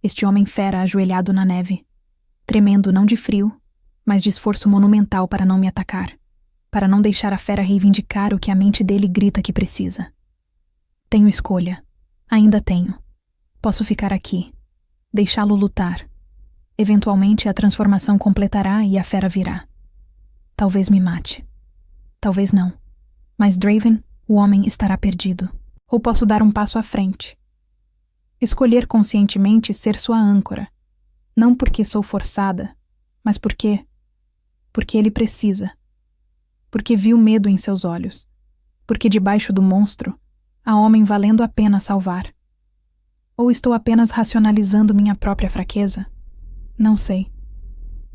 Este homem fera ajoelhado na neve. Tremendo não de frio, mas de esforço monumental para não me atacar. Para não deixar a fera reivindicar o que a mente dele grita que precisa. Tenho escolha. Ainda tenho. Posso ficar aqui. Deixá-lo lutar. Eventualmente a transformação completará e a fera virá. Talvez me mate. Talvez não. Mas Draven, o homem, estará perdido. Ou posso dar um passo à frente. Escolher conscientemente ser sua âncora. Não porque sou forçada, mas porque ele precisa. Porque viu medo em seus olhos. Porque debaixo do monstro, há homem valendo a pena salvar. Ou estou apenas racionalizando minha própria fraqueza? Não sei.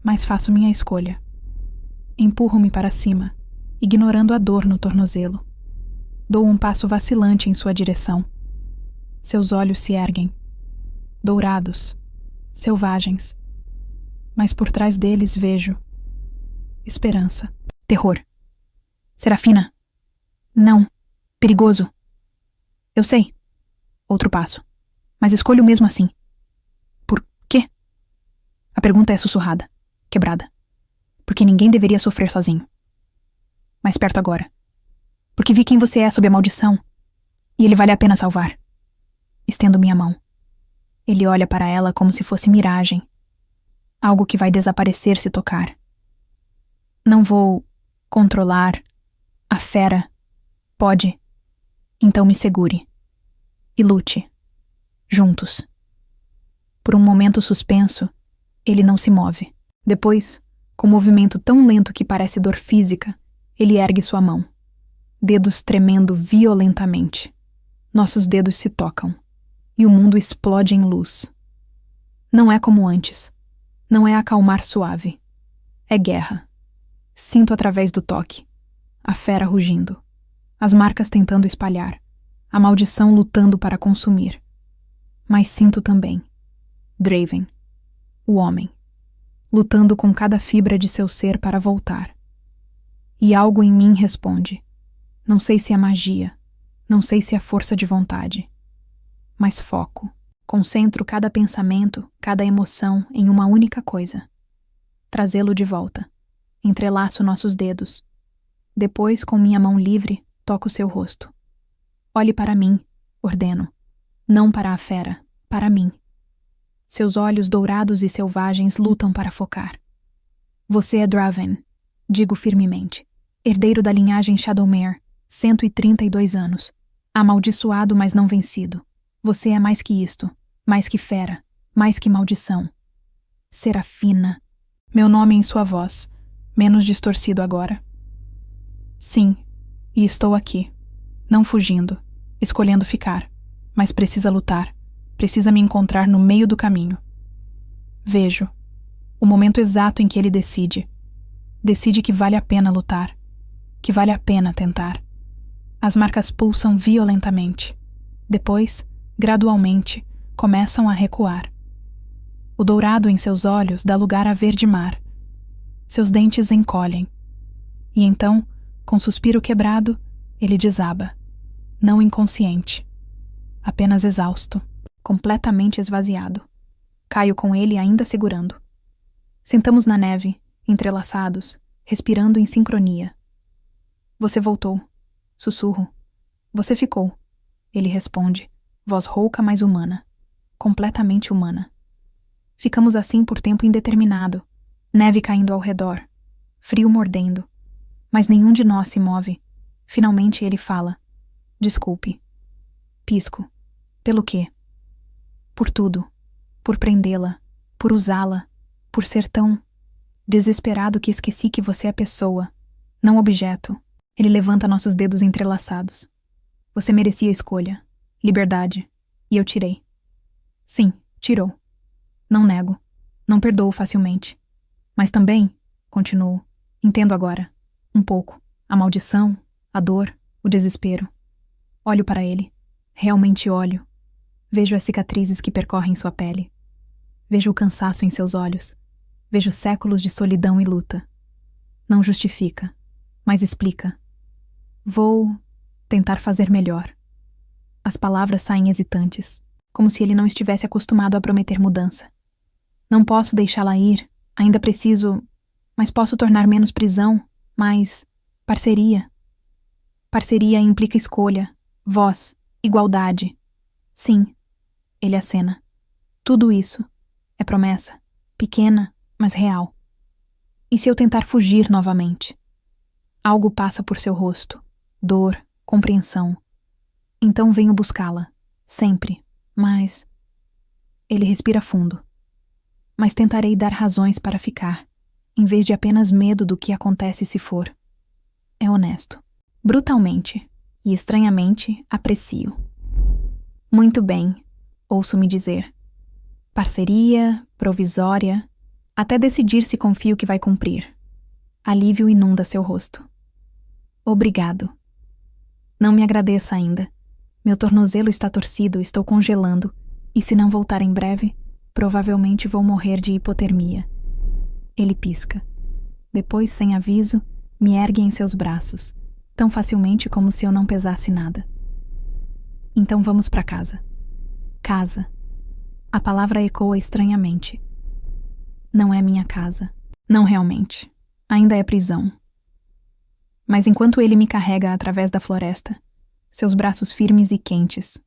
Mas faço minha escolha. Empurro-me para cima, ignorando a dor no tornozelo. Dou um passo vacilante em sua direção. Seus olhos se erguem. Dourados. Selvagens. Mas por trás deles vejo esperança. Terror. Serafina. Não. Perigoso. Eu sei. Outro passo. Mas escolho mesmo assim. Por quê? A pergunta é sussurrada, quebrada. Porque ninguém deveria sofrer sozinho. Mais perto agora. Porque vi quem você é sob a maldição. E ele vale a pena salvar. Estendo minha mão. Ele olha para ela como se fosse miragem. Algo que vai desaparecer se tocar. Não vou controlar. A fera pode. Então me segure. E lute. Juntos. Por um momento suspenso, ele não se move. Depois, com um movimento tão lento que parece dor física, ele ergue sua mão. Dedos tremendo violentamente. Nossos dedos se tocam. E o mundo explode em luz. Não é como antes. Não é acalmar suave. É guerra. Sinto através do toque. A fera rugindo. As marcas tentando espalhar. A maldição lutando para consumir. Mas sinto também Draven, o homem, lutando com cada fibra de seu ser para voltar. E algo em mim responde. Não sei se é magia, não sei se é força de vontade. Mas foco. Concentro cada pensamento, cada emoção em uma única coisa. Trazê-lo de volta. Entrelaço nossos dedos. Depois, com minha mão livre, toco seu rosto. Olhe para mim, ordeno. Não para a fera, para mim. Seus olhos dourados e selvagens lutam para focar. Você é Draven, digo firmemente. Herdeiro da linhagem Shadowmere, 132 anos. Amaldiçoado, mas não vencido. Você é mais que isto, mais que fera, mais que maldição. Serafina. Meu nome em sua voz, menos distorcido agora. Sim, e estou aqui. Não fugindo, escolhendo ficar, mas precisa lutar, precisa me encontrar no meio do caminho. Vejo o momento exato em que ele decide. Decide que vale a pena lutar, que vale a pena tentar. As marcas pulsam violentamente. Depois, gradualmente, começam a recuar. O dourado em seus olhos dá lugar a verde mar. Seus dentes encolhem. E então, com suspiro quebrado, ele desaba. Não inconsciente. Apenas exausto. Completamente esvaziado. Caio com ele ainda segurando. Sentamos na neve, entrelaçados, respirando em sincronia. Você voltou. Sussurro. Você ficou. Ele responde, voz rouca, mas humana. Completamente humana. Ficamos assim por tempo indeterminado. Neve caindo ao redor. Frio mordendo. Mas nenhum de nós se move. Finalmente ele fala. Desculpe. Pisco. Pelo quê? Por tudo. Por prendê-la. Por usá-la. Por ser tão desesperado que esqueci que você é pessoa, não objeto. Ele levanta nossos dedos entrelaçados. Você merecia escolha, liberdade, e eu tirei. Sim, tirou. Não nego, não perdoo facilmente. Mas também, continuo, entendo agora, um pouco, a maldição, a dor, o desespero. Olho para ele, realmente olho. Vejo as cicatrizes que percorrem sua pele. Vejo o cansaço em seus olhos. Vejo séculos de solidão e luta. Não justifica, mas explica. Vou tentar fazer melhor. As palavras saem hesitantes, como se ele não estivesse acostumado a prometer mudança. Não posso deixá-la ir, ainda preciso, mas posso tornar menos prisão, mais parceria. Parceria implica escolha, voz, igualdade. Sim, ele acena. Tudo isso é promessa, pequena, mas real. E se eu tentar fugir novamente? Algo passa por seu rosto. Dor, compreensão. Então venho buscá-la. Sempre. Mas... Ele respira fundo. Mas tentarei dar razões para ficar, em vez de apenas medo do que acontece se for. É honesto. Brutalmente. E estranhamente, aprecio. Muito bem, ouço-me dizer. Parceria, provisória... Até decidir se confio que vai cumprir. Alívio inunda seu rosto. Obrigado. Não me agradeça ainda. Meu tornozelo está torcido, estou congelando, e se não voltar em breve, provavelmente vou morrer de hipotermia. Ele pisca. Depois, sem aviso, me ergue em seus braços, tão facilmente como se eu não pesasse nada. Então vamos para casa. Casa. A palavra ecoa estranhamente. Não é minha casa. Não realmente. Ainda é prisão. Mas enquanto ele me carrega através da floresta, seus braços firmes e quentes,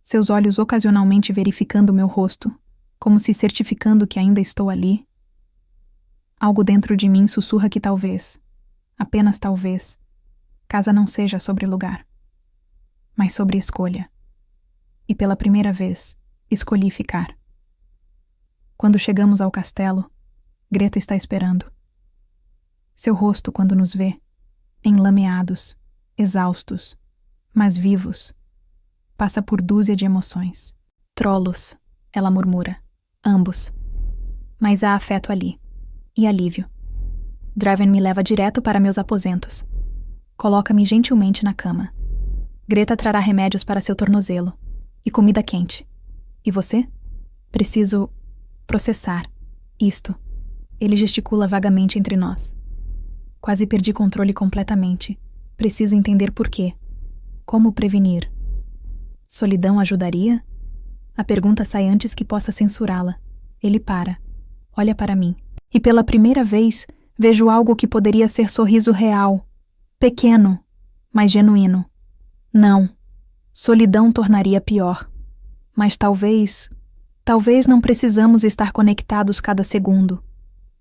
seus olhos ocasionalmente verificando meu rosto, como se certificando que ainda estou ali, algo dentro de mim sussurra que talvez, apenas talvez, casa não seja sobre lugar, mas sobre escolha. E pela primeira vez, escolhi ficar. Quando chegamos ao castelo, Greta está esperando. Seu rosto, quando nos vê, enlameados, exaustos, mas vivos, passa por dúzia de emoções. Trollos, ela murmura, ambos. Mas há afeto ali, e alívio. Draven me leva direto para meus aposentos. Coloca-me gentilmente na cama. Greta trará remédios para seu tornozelo, e comida quente. E você? Preciso... processar. Isto. Ele gesticula vagamente entre nós. Quase perdi controle completamente. Preciso entender por quê. Como prevenir? Solidão ajudaria? A pergunta sai antes que possa censurá-la. Ele para. Olha para mim. E pela primeira vez, Vejo algo que poderia ser sorriso real, pequeno, mas genuíno. Não, solidão tornaria pior. Mas talvez não precisamos estar conectados cada segundo.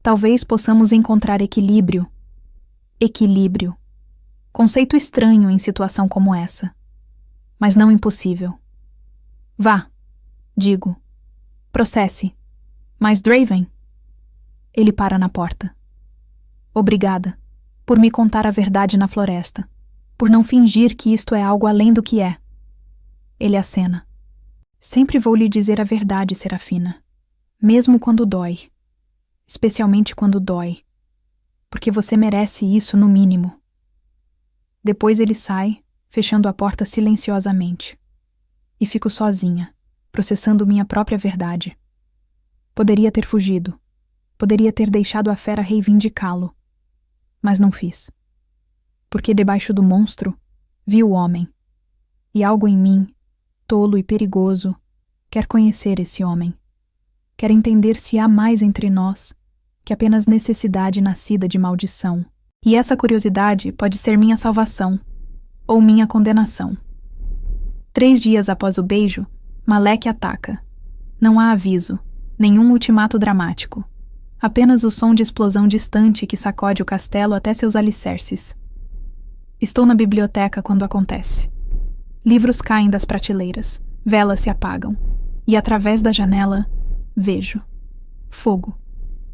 Talvez possamos encontrar equilíbrio. Equilíbrio. Conceito estranho em situação como essa. Mas não impossível. Vá, digo. Processe. Mas Draven? Ele para na porta. Obrigada, por me contar a verdade na floresta, por não fingir que isto é algo além do que é. Ele acena. Sempre vou lhe dizer a verdade, Serafina, mesmo quando dói. Especialmente quando dói. Porque você merece isso no mínimo. Depois ele sai, fechando a porta silenciosamente. E fico sozinha, processando minha própria verdade. Poderia ter fugido. Poderia ter deixado a fera reivindicá-lo. Mas não fiz. Porque debaixo do monstro, vi o homem. E algo em mim, tolo e perigoso, quer conhecer esse homem. Quer entender se há mais entre nós que apenas necessidade nascida de maldição. E essa curiosidade pode ser minha salvação ou minha condenação. 3 dias após o beijo, Malek ataca. Não há aviso, nenhum ultimato dramático. Apenas o som de explosão distante que sacode o castelo até seus alicerces. Estou na biblioteca quando acontece. Livros caem das prateleiras, velas se apagam, e através da janela, vejo. Fogo.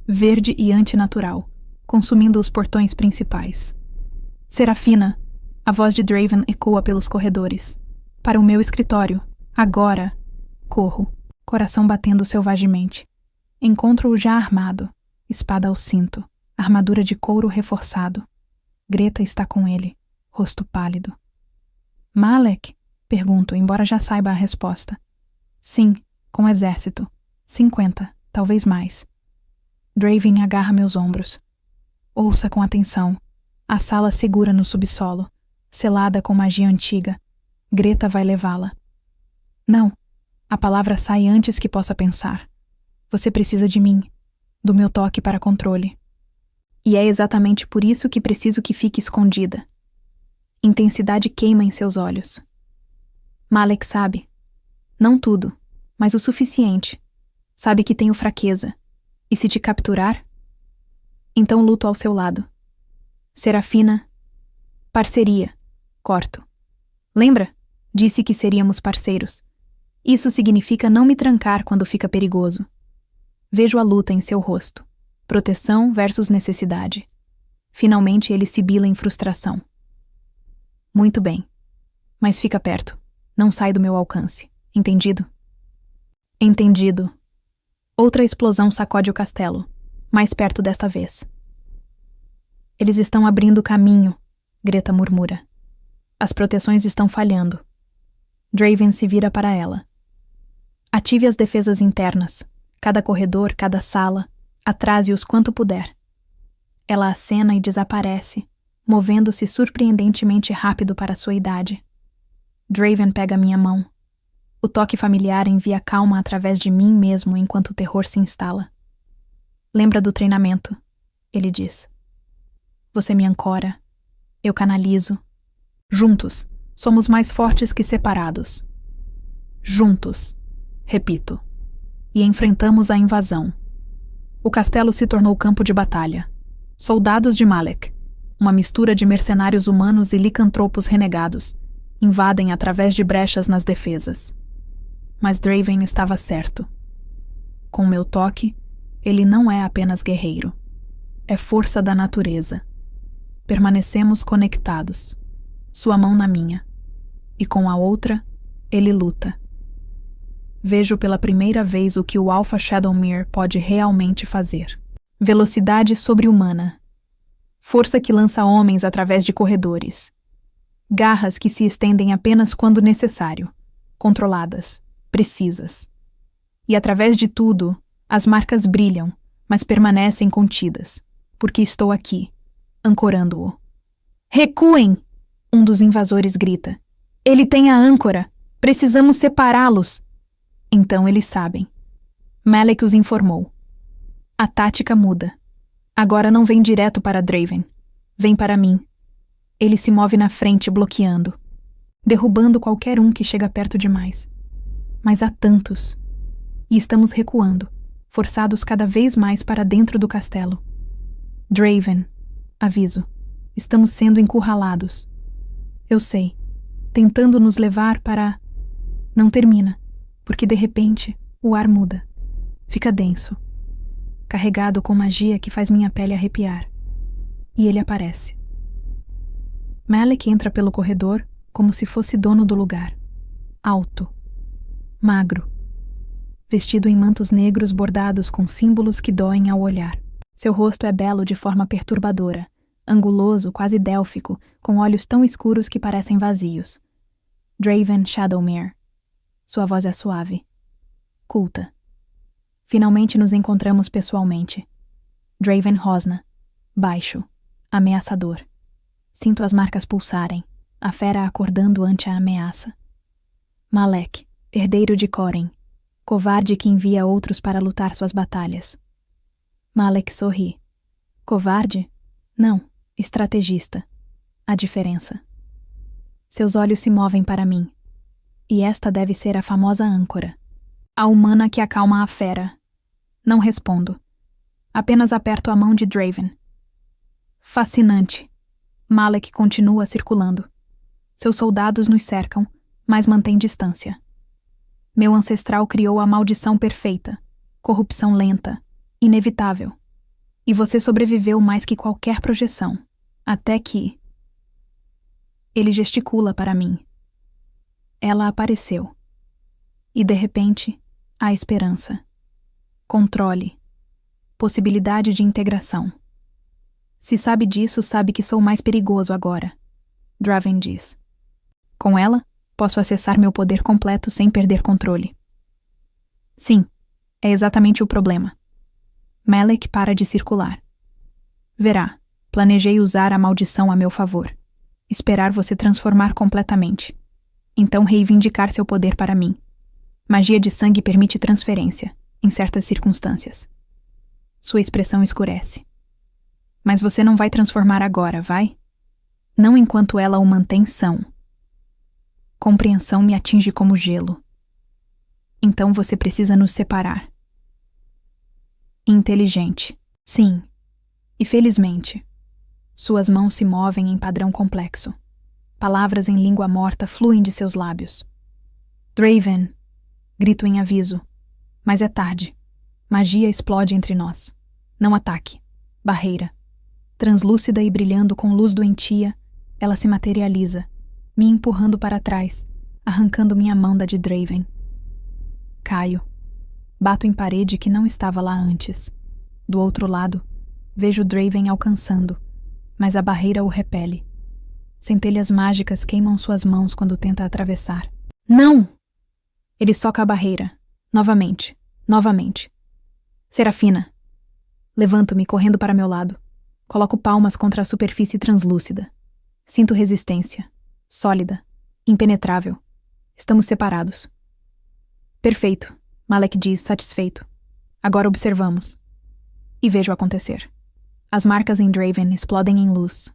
Verde e antinatural, consumindo os portões principais. Serafina! A voz de Draven ecoa pelos corredores. Para o meu escritório. Agora. Corro, coração batendo selvagemente. Encontro-o já armado, espada ao cinto, armadura de couro reforçado. Greta está com ele, rosto pálido. Malek? Pergunto, embora já saiba a resposta. Sim, com exército. 50, talvez mais. Draven agarra meus ombros. Ouça com atenção. A sala segura no subsolo, selada com magia antiga. Greta vai levá-la. Não, a palavra sai antes que possa pensar. Você precisa de mim, do meu toque para controle. E é exatamente por isso que preciso que fique escondida. Intensidade queima em seus olhos. Malek sabe. Não tudo, mas o suficiente. Sabe que tenho fraqueza. E se te capturar? Então luto ao seu lado. Serafina. Parceria. Corto. Lembra? Disse que seríamos parceiros. Isso significa não me trancar quando fica perigoso. Vejo a luta em seu rosto. Proteção versus necessidade. Finalmente ele sibila em frustração. Muito bem. Mas fica perto. Não sai do meu alcance. Entendido? Entendido. Outra explosão sacode o castelo. Mais perto desta vez. Eles estão abrindo caminho, Greta murmura. As proteções estão falhando. Draven se vira para ela. Ative as defesas internas. Cada corredor, cada sala. Atrase-os quanto puder. Ela acena e desaparece, movendo-se surpreendentemente rápido para sua idade. Draven pega minha mão. O toque familiar envia calma através de mim mesmo enquanto o terror se instala. Lembra do treinamento, ele diz. Você me ancora. Eu canalizo. Juntos, somos mais fortes que separados. Juntos, repito. E enfrentamos a invasão. O castelo se tornou campo de batalha. Soldados de Malek, uma mistura de mercenários humanos e licantropos renegados, invadem através de brechas nas defesas. Mas Draven estava certo. Com meu toque, ele não é apenas guerreiro. É força da natureza. Permanecemos conectados. Sua mão na minha. E com a outra, ele luta. Vejo pela primeira vez o que o Alpha Shadowmere pode realmente fazer. Velocidade sobre-humana. Força que lança homens através de corredores. Garras que se estendem apenas quando necessário. Controladas. Precisas. E através de tudo, as marcas brilham, mas permanecem contidas, porque estou aqui, ancorando-o. Recuem! Um dos invasores grita. Ele tem a âncora! Precisamos separá-los! Então eles sabem. Malek os informou. A tática muda. Agora não vem direto para Draven. Vem para mim. Ele se move na frente, bloqueando, derrubando qualquer um que chega perto demais. Mas há tantos. E estamos recuando, forçados cada vez mais para dentro do castelo. Draven, aviso, estamos sendo encurralados. Eu sei, tentando nos levar para... Não termina, porque de repente o ar muda. Fica denso, carregado com magia que faz minha pele arrepiar. E ele aparece. Malek entra pelo corredor como se fosse dono do lugar. Alto, magro, vestido em mantos negros bordados com símbolos que doem ao olhar. Seu rosto é belo de forma perturbadora, anguloso, quase délfico, com olhos tão escuros que parecem vazios. Draven Shadowmere. Sua voz é suave, culta. Finalmente nos encontramos pessoalmente. Draven Rosna, baixo, ameaçador. Sinto as marcas pulsarem, a fera acordando ante a ameaça. Malek, herdeiro de Coren, covarde que envia outros para lutar suas batalhas. Malek sorri. Covarde? Não, estrategista. A diferença. Seus olhos se movem para mim. E esta deve ser a famosa âncora. A humana que acalma a fera. Não respondo. Apenas aperto a mão de Draven. Fascinante. Malek continua circulando. Seus soldados nos cercam, mas mantém distância. Meu ancestral criou a maldição perfeita. Corrupção lenta. Inevitável. E você sobreviveu mais que qualquer projeção. Até que... Ele gesticula para mim. Ela apareceu. E de repente, há esperança. Controle. Possibilidade de integração. Se sabe disso, sabe que sou mais perigoso agora. Draven diz. Com ela, posso acessar meu poder completo sem perder controle. Sim, é exatamente o problema. Malek para de circular. Verá, planejei usar a maldição a meu favor. Esperar você transformar completamente. Então reivindicar seu poder para mim. Magia de sangue permite transferência, em certas circunstâncias. Sua expressão escurece. Mas você não vai transformar agora, vai? Não enquanto ela o mantém são. Compreensão me atinge como gelo. Então você precisa nos separar. Inteligente. Sim. E felizmente. Suas mãos se movem em padrão complexo. Palavras em língua morta fluem de seus lábios. Draven! Grito em aviso. Mas é tarde. Magia explode entre nós. Não ataque. Barreira. Translúcida e brilhando com luz doentia, ela se materializa, me empurrando para trás, arrancando minha mão da de Draven. Caio. Bato em parede que não estava lá antes. Do outro lado, vejo Draven alcançando, mas a barreira o repele. Centelhas mágicas queimam suas mãos quando tenta atravessar. Não! Ele soca a barreira. Novamente. Novamente. Serafina. Levanto-me correndo para meu lado. Coloco palmas contra a superfície translúcida. Sinto resistência. Sólida. Impenetrável. Estamos separados. Perfeito, Malek diz, satisfeito. Agora observamos. E vejo acontecer. As marcas em Draven explodem em luz.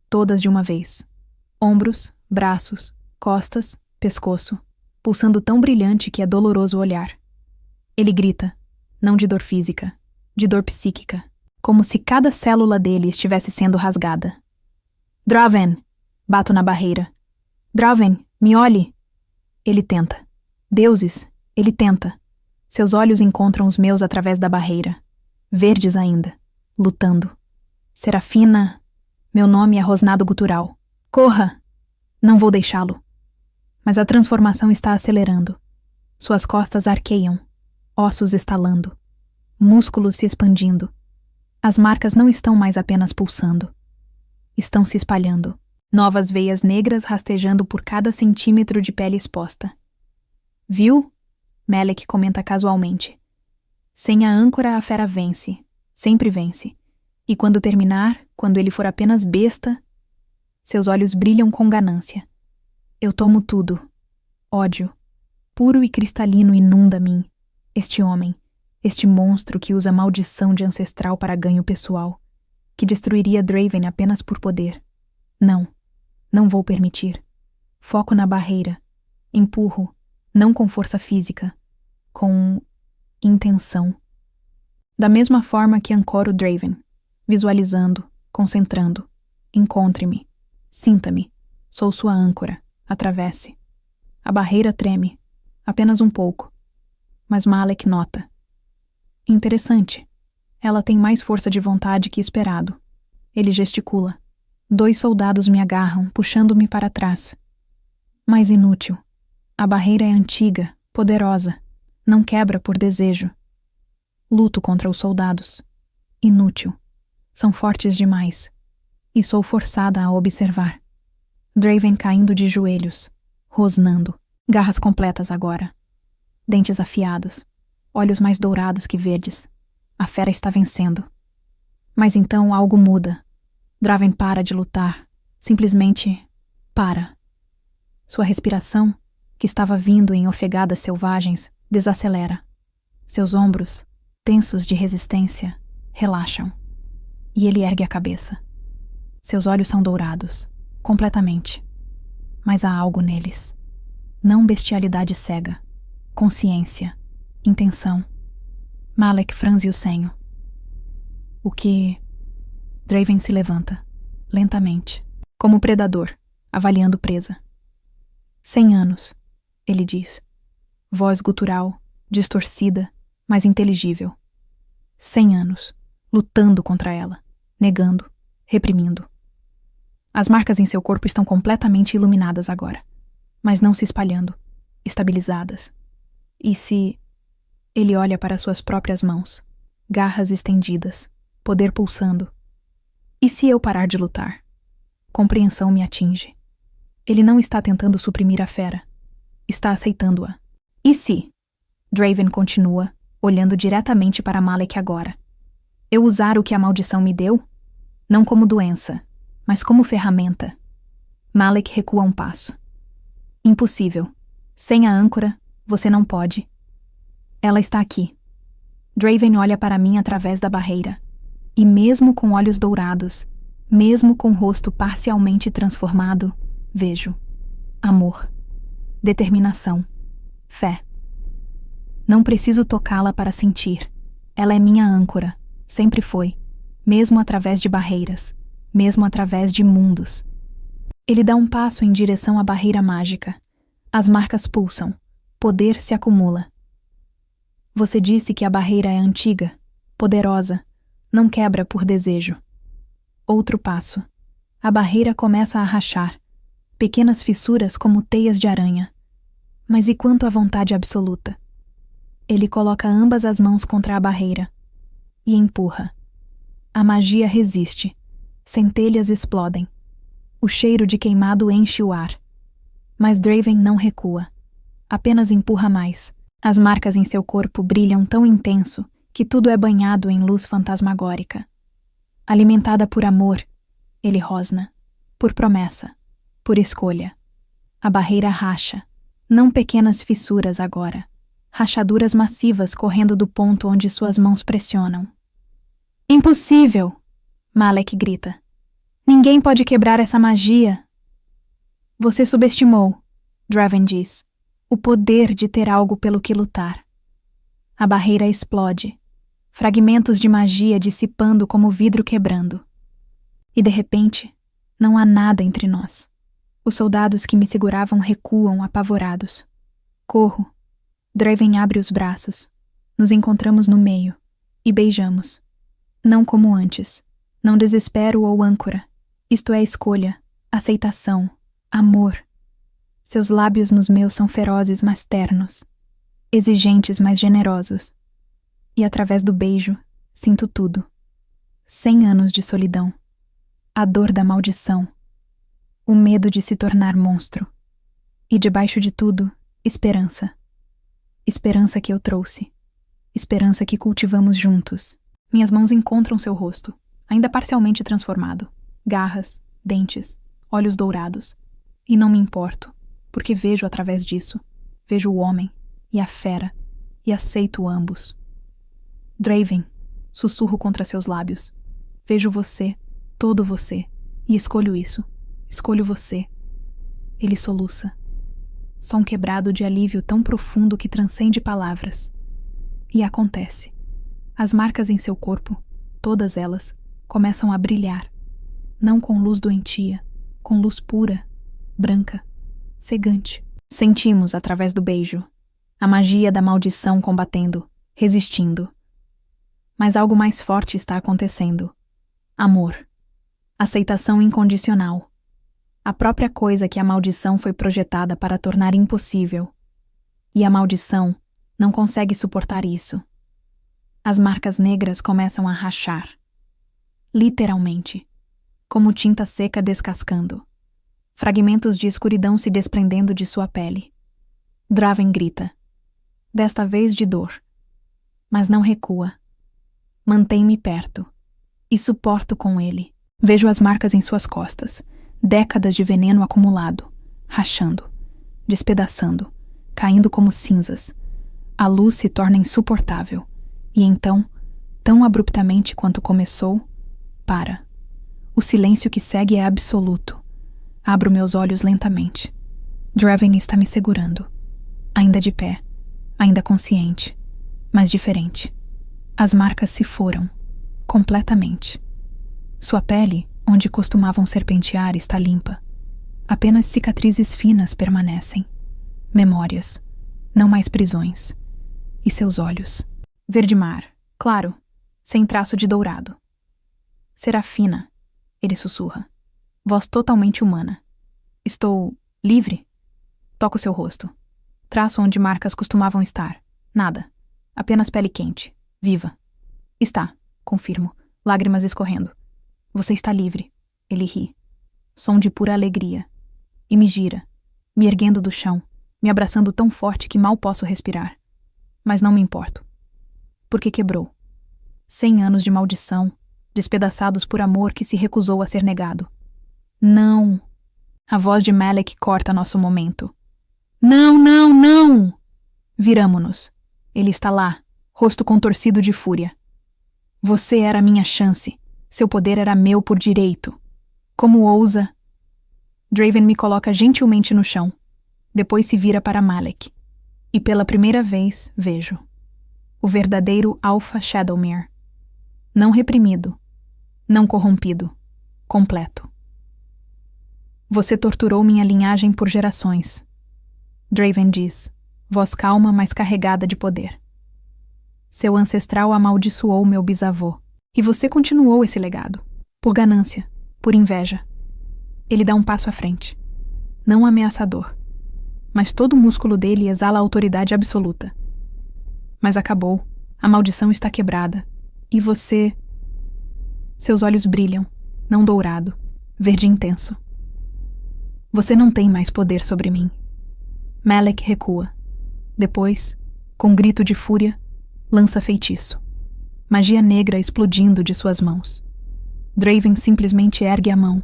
Todas de uma vez. Ombros, braços, costas, pescoço. Pulsando tão brilhante que é doloroso olhar. Ele grita, não de dor física, de dor psíquica, como se cada célula dele estivesse sendo rasgada. Draven! Bato na barreira. Draven, me olhe! Ele tenta. Deuses, ele tenta. Seus olhos encontram os meus através da barreira. Verdes ainda, lutando. Serafina... Meu nome é rosnado gutural. Corra! Não vou deixá-lo. Mas a transformação está acelerando. Suas costas arqueiam, ossos estalando, músculos se expandindo. As marcas não estão mais apenas pulsando. Estão se espalhando. Novas veias negras rastejando por cada centímetro de pele exposta. Viu? Malek comenta casualmente. Sem a âncora, a fera vence. Sempre vence. E quando terminar, quando ele for apenas besta, seus olhos brilham com ganância. Eu tomo tudo. Ódio. Puro e cristalino inunda-me. Este homem. Este monstro que usa maldição de ancestral para ganho pessoal, que destruiria Draven apenas por poder. Não, não vou permitir. Foco na barreira. Empurro, não com força física, com intenção. Da mesma forma que ancoro Draven, visualizando, concentrando. Encontre-me, sinta-me, sou sua âncora, atravesse. A barreira treme, apenas um pouco, mas Malek nota. Interessante, ela tem mais força de vontade que esperado. Ele gesticula. 2 soldados me agarram, puxando-me para trás. Mas inútil. A barreira é antiga, poderosa, não quebra por desejo. Luto contra os soldados. Inútil. São fortes demais. E sou forçada a observar. Draven caindo de joelhos, rosnando, garras completas agora. Dentes afiados, olhos mais dourados que verdes. A fera está vencendo. Mas então algo muda. Draven para de lutar. Simplesmente para. Sua respiração, que estava vindo em ofegadas selvagens, desacelera. Seus ombros, tensos de resistência, relaxam. E ele ergue a cabeça. Seus olhos são dourados, completamente. Mas há algo neles. Não bestialidade cega. Consciência. Intenção. Malek franze o senho. O que... Draven se levanta, lentamente, como predador, avaliando presa. 100 anos, ele diz. Voz gutural, distorcida, mas inteligível. 100 anos, lutando contra ela, negando, reprimindo. As marcas em seu corpo estão completamente iluminadas agora, mas não se espalhando, estabilizadas. E se... Ele olha para suas próprias mãos, garras estendidas, poder pulsando. E se eu parar de lutar? Compreensão me atinge. Ele não está tentando suprimir a fera. Está aceitando-a. E se? Draven continua, olhando diretamente para Malek agora. Eu usar o que a maldição me deu? Não como doença, mas como ferramenta. Malek recua um passo. Impossível. Sem a âncora, você não pode. Ela está aqui. Draven olha para mim através da barreira. E mesmo com olhos dourados, mesmo com o rosto parcialmente transformado, vejo amor, determinação, fé. Não preciso tocá-la para sentir. Ela é minha âncora, sempre foi, mesmo através de barreiras, mesmo através de mundos. Ele dá um passo em direção à barreira mágica. As marcas pulsam, poder se acumula. Você disse que a barreira é antiga, poderosa, não quebra por desejo. Outro passo. A barreira começa a rachar, pequenas fissuras como teias de aranha. Mas e quanto à vontade absoluta? Ele coloca ambas as mãos contra a barreira e empurra. A magia resiste. Centelhas explodem. O cheiro de queimado enche o ar. Mas Draven não recua. Apenas empurra mais. As marcas em seu corpo brilham tão intenso que tudo é banhado em luz fantasmagórica. Alimentada por amor, ele rosna. Por promessa. Por escolha. A barreira racha. Não pequenas fissuras agora. Rachaduras massivas correndo do ponto onde suas mãos pressionam. Impossível! Malek grita. Ninguém pode quebrar essa magia. Você subestimou, Draven diz, o poder de ter algo pelo que lutar. A barreira explode, fragmentos de magia dissipando como vidro quebrando. E de repente, não há nada entre nós. Os soldados que me seguravam recuam apavorados. Corro. Draven abre os braços. Nos encontramos no meio e beijamos. Não como antes. Não desespero ou âncora. Isto é escolha, aceitação, amor. Seus lábios nos meus são ferozes, mas ternos. Exigentes, mas generosos. E através do beijo, sinto tudo. 100 anos de solidão. A dor da maldição. O medo de se tornar monstro. E debaixo de tudo, esperança. Esperança que eu trouxe. Esperança que cultivamos juntos. Minhas mãos encontram seu rosto, ainda parcialmente transformado. Garras, dentes, olhos dourados. E não me importo, porque vejo através disso. Vejo o homem e a fera, e aceito ambos. Draven, sussurro contra seus lábios. Vejo você, todo você, e escolho isso. Escolho você. Ele soluça. Som quebrado de alívio tão profundo que transcende palavras. E acontece. As marcas em seu corpo, todas elas, começam a brilhar. Não com luz doentia, com luz pura, branca, cegante. Sentimos, através do beijo, a magia da maldição combatendo, resistindo. Mas algo mais forte está acontecendo. Amor. Aceitação incondicional. A própria coisa que a maldição foi projetada para tornar impossível. E a maldição não consegue suportar isso. As marcas negras começam a rachar. Literalmente. Como tinta seca descascando. Fragmentos de escuridão se desprendendo de sua pele. Draven grita. Desta vez de dor. Mas não recua. Mantém-me perto. E suporto com ele. Vejo as marcas em suas costas. Décadas de veneno acumulado. Rachando. Despedaçando. Caindo como cinzas. A luz se torna insuportável. E então, tão abruptamente quanto começou, para. O silêncio que segue é absoluto. Abro meus olhos lentamente. Draven está me segurando. Ainda de pé. Ainda consciente. Mas diferente. As marcas se foram. Completamente. Sua pele, onde costumavam serpentear, está limpa. Apenas cicatrizes finas permanecem. Memórias. Não mais prisões. E seus olhos. Verde mar. Claro. Sem traço de dourado. Serafina. Ele sussurra. Voz totalmente humana. Estou livre? Toco seu rosto. Traço onde marcas costumavam estar. Nada. Apenas pele quente. Viva. Está, confirmo, lágrimas escorrendo. Você está livre. Ele ri. Som de pura alegria. E me gira, me erguendo do chão, me abraçando tão forte que mal posso respirar. Mas não me importo. Porque quebrou. 100 anos de maldição, despedaçados por amor que se recusou a ser negado. Não! A voz de Malek corta nosso momento. Não, não, não! Viramo-nos. Ele está lá, rosto contorcido de fúria. Você era minha chance. Seu poder era meu por direito. Como ousa? Draven me coloca gentilmente no chão. Depois se vira para Malek. E pela primeira vez vejo. O verdadeiro Alpha Shadowmere. Não reprimido. Não corrompido. Completo. Você torturou minha linhagem por gerações. Draven diz, voz calma, mas carregada de poder. Seu ancestral amaldiçoou meu bisavô. E você continuou esse legado. Por ganância. Por inveja. Ele dá um passo à frente. Não ameaçador. Mas todo o músculo dele exala autoridade absoluta. Mas acabou. A maldição está quebrada. E você... Seus olhos brilham. Não dourado. Verde intenso. Você não tem mais poder sobre mim. Malek recua. Depois, com grito de fúria, lança feitiço. Magia negra explodindo de suas mãos. Draven simplesmente ergue a mão.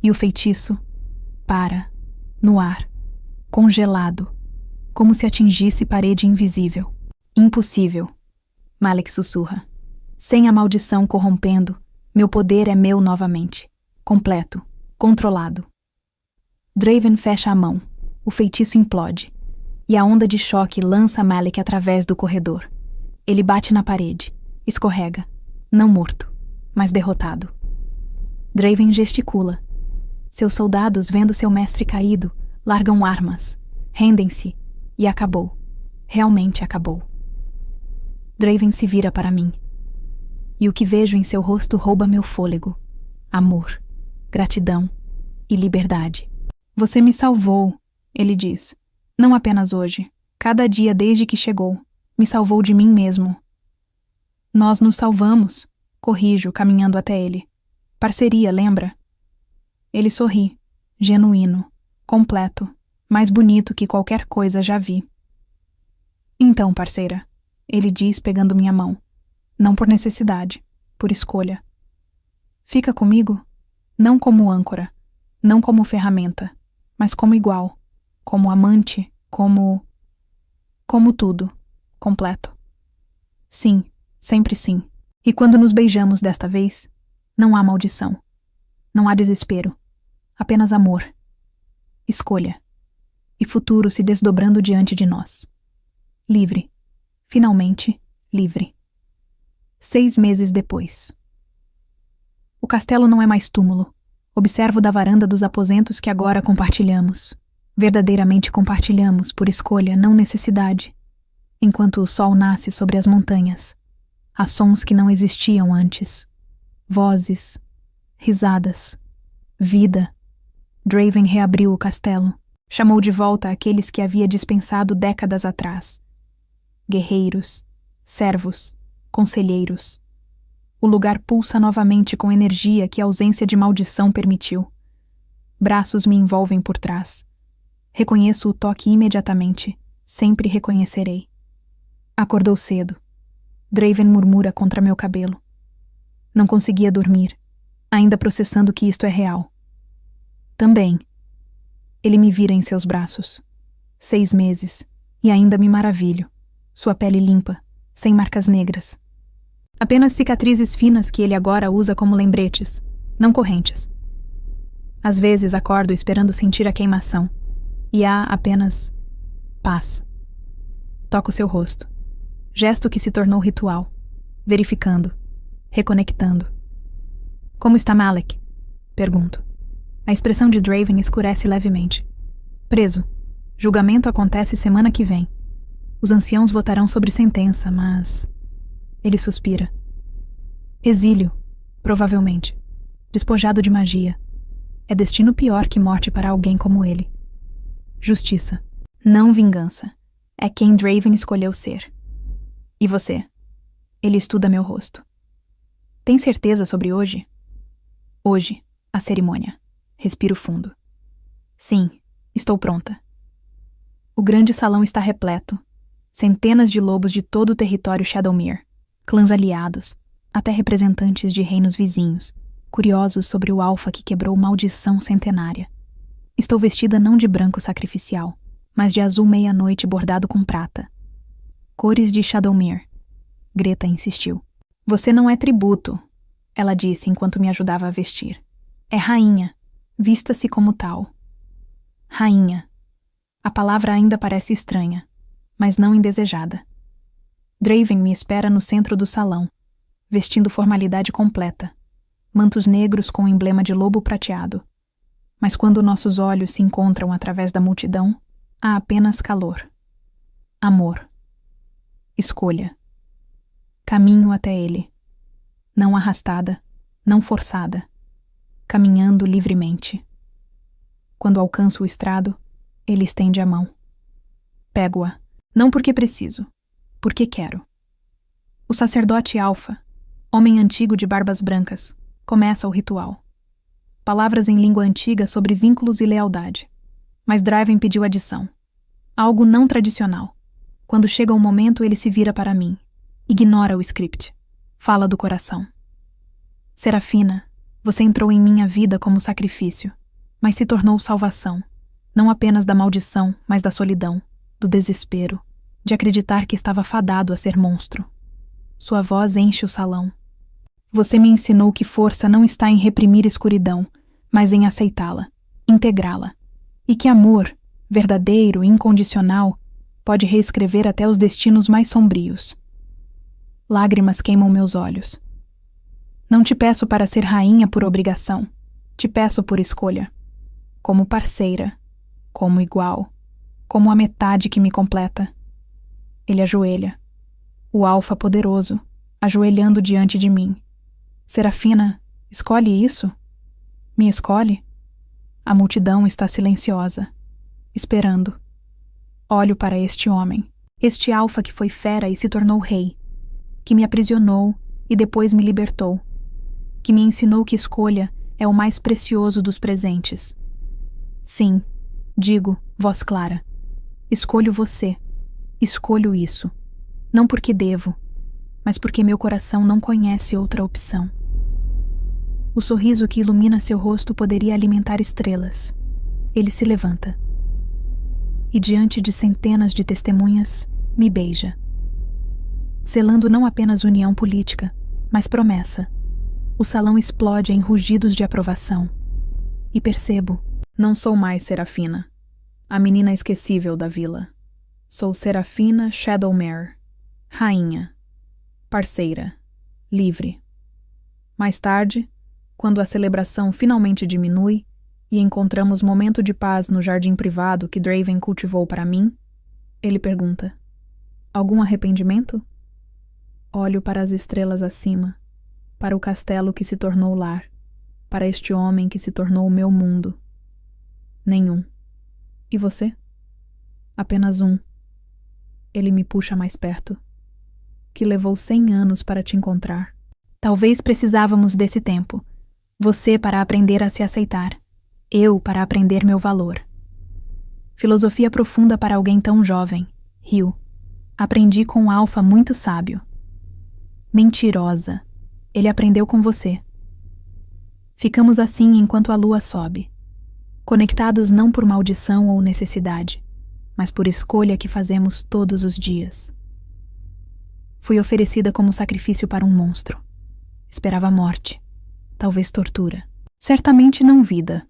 E o feitiço para, no ar, congelado, como se atingisse parede invisível. Impossível, Malek sussurra. Sem a maldição corrompendo, meu poder é meu novamente. Completo, controlado. Draven fecha a mão. O feitiço implode. E a onda de choque lança Malek através do corredor. Ele bate na parede. Escorrega. Não morto, mas derrotado. Draven gesticula. Seus soldados, vendo seu mestre caído, largam armas, rendem-se, e acabou. Realmente acabou. Draven se vira para mim. E o que vejo em seu rosto rouba meu fôlego. Amor, gratidão e liberdade. Você me salvou, ele diz. Não apenas hoje. Cada dia desde que chegou. Me salvou de mim mesmo. Nós nos salvamos, corrijo, caminhando até ele. Parceria, lembra? Ele sorri, genuíno, completo, mais bonito que qualquer coisa já vi. Então, parceira, ele diz pegando minha mão. Não por necessidade, por escolha. Fica comigo? Não como âncora, não como ferramenta, mas como igual, como amante, como tudo, completo. Sim, Sempre sim. E quando nos beijamos desta vez, não há maldição. Não há desespero. Apenas amor. Escolha. E futuro se desdobrando diante de nós. Livre. Finalmente, livre. 6 meses depois. O castelo não é mais túmulo. Observo da varanda dos aposentos que agora compartilhamos. Verdadeiramente compartilhamos, por escolha, não necessidade. Enquanto o sol nasce sobre as montanhas. Há sons que não existiam antes. Vozes. Risadas. Vida. Draven reabriu o castelo. Chamou de volta aqueles que havia dispensado décadas atrás. Guerreiros. Servos. Conselheiros. O lugar pulsa novamente com energia que a ausência de maldição permitiu. Braços me envolvem por trás. Reconheço o toque imediatamente. Sempre reconhecerei. Acordou cedo. Draven murmura contra meu cabelo. Não conseguia dormir, ainda processando que isto é real. Também. Ele me vira em seus braços. 6 meses, e ainda me maravilho. Sua pele limpa, sem marcas negras. Apenas cicatrizes finas que ele agora usa como lembretes, não correntes. Às vezes acordo esperando sentir a queimação, e há apenas paz. Toco seu rosto. Gesto que se tornou ritual. Verificando. Reconectando. Como está Malek? Pergunto. A expressão de Draven escurece levemente. Preso. Julgamento acontece semana que vem. Os anciãos votarão sobre sentença, mas... Ele suspira. Exílio, provavelmente. Despojado de magia. É destino pior que morte para alguém como ele. Justiça. Não vingança. É quem Draven escolheu ser. E você? Ele estuda meu rosto. Tem certeza sobre hoje? Hoje, a cerimônia. Respiro fundo. Sim, estou pronta. O grande salão está repleto. Centenas de lobos de todo o território Shadowmere. Clãs aliados, até representantes de reinos vizinhos, curiosos sobre o alfa que quebrou maldição centenária. Estou vestida não de branco sacrificial, mas de azul meia-noite bordado com prata. Cores de Shadowmere. Greta insistiu. Você não é tributo, ela disse enquanto me ajudava a vestir. É rainha. Vista-se como tal. Rainha. A palavra ainda parece estranha, mas não indesejada. Draven me espera no centro do salão, vestindo formalidade completa, mantos negros com o emblema de lobo prateado. Mas quando nossos olhos se encontram através da multidão, há apenas calor. Amor. Escolha. Caminho até ele. Não arrastada, não forçada. Caminhando livremente. Quando alcanço o estrado, ele estende a mão. Pego-a, não porque preciso, porque quero. O sacerdote Alfa, homem antigo de barbas brancas, começa o ritual. Palavras em língua antiga sobre vínculos e lealdade. Mas Draven pediu adição. Algo não tradicional. Quando chega o momento, ele se vira para mim. Ignora o script. Fala do coração. Serafina, você entrou em minha vida como sacrifício, mas se tornou salvação. Não apenas da maldição, mas da solidão, do desespero, de acreditar que estava fadado a ser monstro. Sua voz enche o salão. Você me ensinou que força não está em reprimir escuridão, mas em aceitá-la, integrá-la. E que amor, verdadeiro e incondicional, pode reescrever até os destinos mais sombrios. Lágrimas queimam meus olhos. Não te peço para ser rainha por obrigação. Te peço por escolha. Como parceira, como igual, como a metade que me completa. Ele ajoelha. O alfa poderoso, ajoelhando diante de mim. Serafina, escolhe isso? Me escolhe? A multidão está silenciosa, esperando. Olho para este homem, este alfa que foi fera e se tornou rei, que me aprisionou e depois me libertou, que me ensinou que escolha é o mais precioso dos presentes. Sim, digo, voz clara, escolho você, escolho isso, não porque devo, mas porque meu coração não conhece outra opção. O sorriso que ilumina seu rosto poderia alimentar estrelas. Ele se levanta. E diante de centenas de testemunhas, me beija. selando não apenas união política, mas promessa. O salão explode em rugidos de aprovação. E percebo, não sou mais Serafina, a menina esquecível da vila. Sou Serafina Shadowmare, rainha, parceira, livre. Mais tarde, quando a celebração finalmente diminui e encontramos momento de paz no jardim privado que Draven cultivou para mim, ele pergunta: algum arrependimento? Olho para as estrelas acima, para o castelo que se tornou lar, para este homem que se tornou o meu mundo. Nenhum. E você? Apenas um. Ele me puxa mais perto. Que levou 100 anos para te encontrar. Talvez precisávamos desse tempo. Você para aprender a se aceitar. Eu para aprender meu valor. Filosofia profunda para alguém tão jovem. Rio. Aprendi com um alfa muito sábio. Mentirosa. Ele aprendeu com você. Ficamos assim enquanto a lua sobe. Conectados não por maldição ou necessidade, mas por escolha que fazemos todos os dias. Fui oferecida como sacrifício para um monstro. Esperava a morte, talvez tortura. Certamente não vida.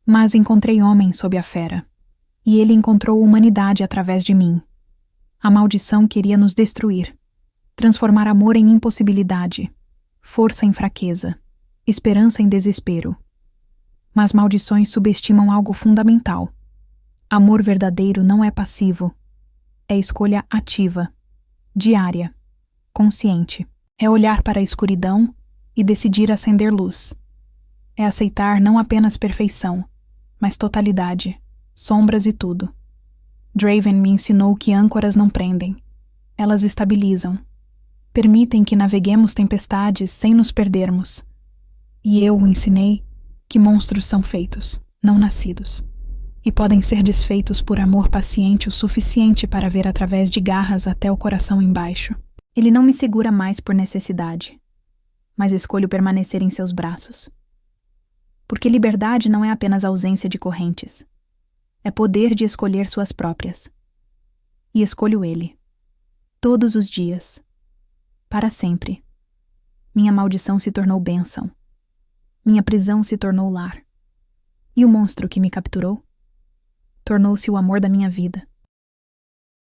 Mas encontrei homem sob a fera, e ele encontrou humanidade através de mim. A maldição queria nos destruir, transformar amor em impossibilidade, força em fraqueza, esperança em desespero. Mas maldições subestimam algo fundamental. Amor verdadeiro não é passivo. É escolha ativa, diária, consciente. É olhar para a escuridão e decidir acender luz. É aceitar não apenas perfeição, mas totalidade, sombras e tudo. Draven me ensinou que âncoras não prendem. Elas estabilizam. Permitem que naveguemos tempestades sem nos perdermos. E eu o ensinei que monstros são feitos, não nascidos, e podem ser desfeitos por amor paciente o suficiente para ver através de garras até o coração embaixo. Ele não me segura mais por necessidade, mas escolho permanecer em seus braços. Porque liberdade não é apenas ausência de correntes, é poder de escolher suas próprias. E escolho ele, todos os dias, para sempre. Minha maldição se tornou bênção. Minha prisão se tornou lar. E o monstro que me capturou tornou-se o amor da minha vida.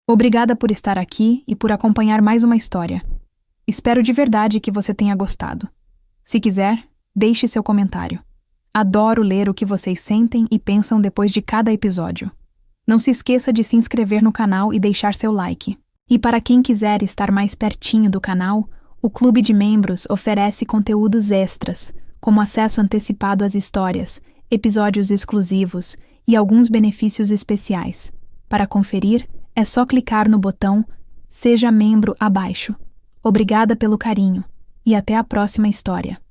Obrigada por estar aqui e por acompanhar mais uma história. Espero de verdade que você tenha gostado. Se quiser, deixe seu comentário. Adoro ler o que vocês sentem e pensam depois de cada episódio. Não se esqueça de se inscrever no canal e deixar seu like. E para quem quiser estar mais pertinho do canal, o Clube de Membros oferece conteúdos extras, como acesso antecipado às histórias, episódios exclusivos e alguns benefícios especiais. Para conferir, é só clicar no botão Seja Membro abaixo. Obrigada pelo carinho e até a próxima história.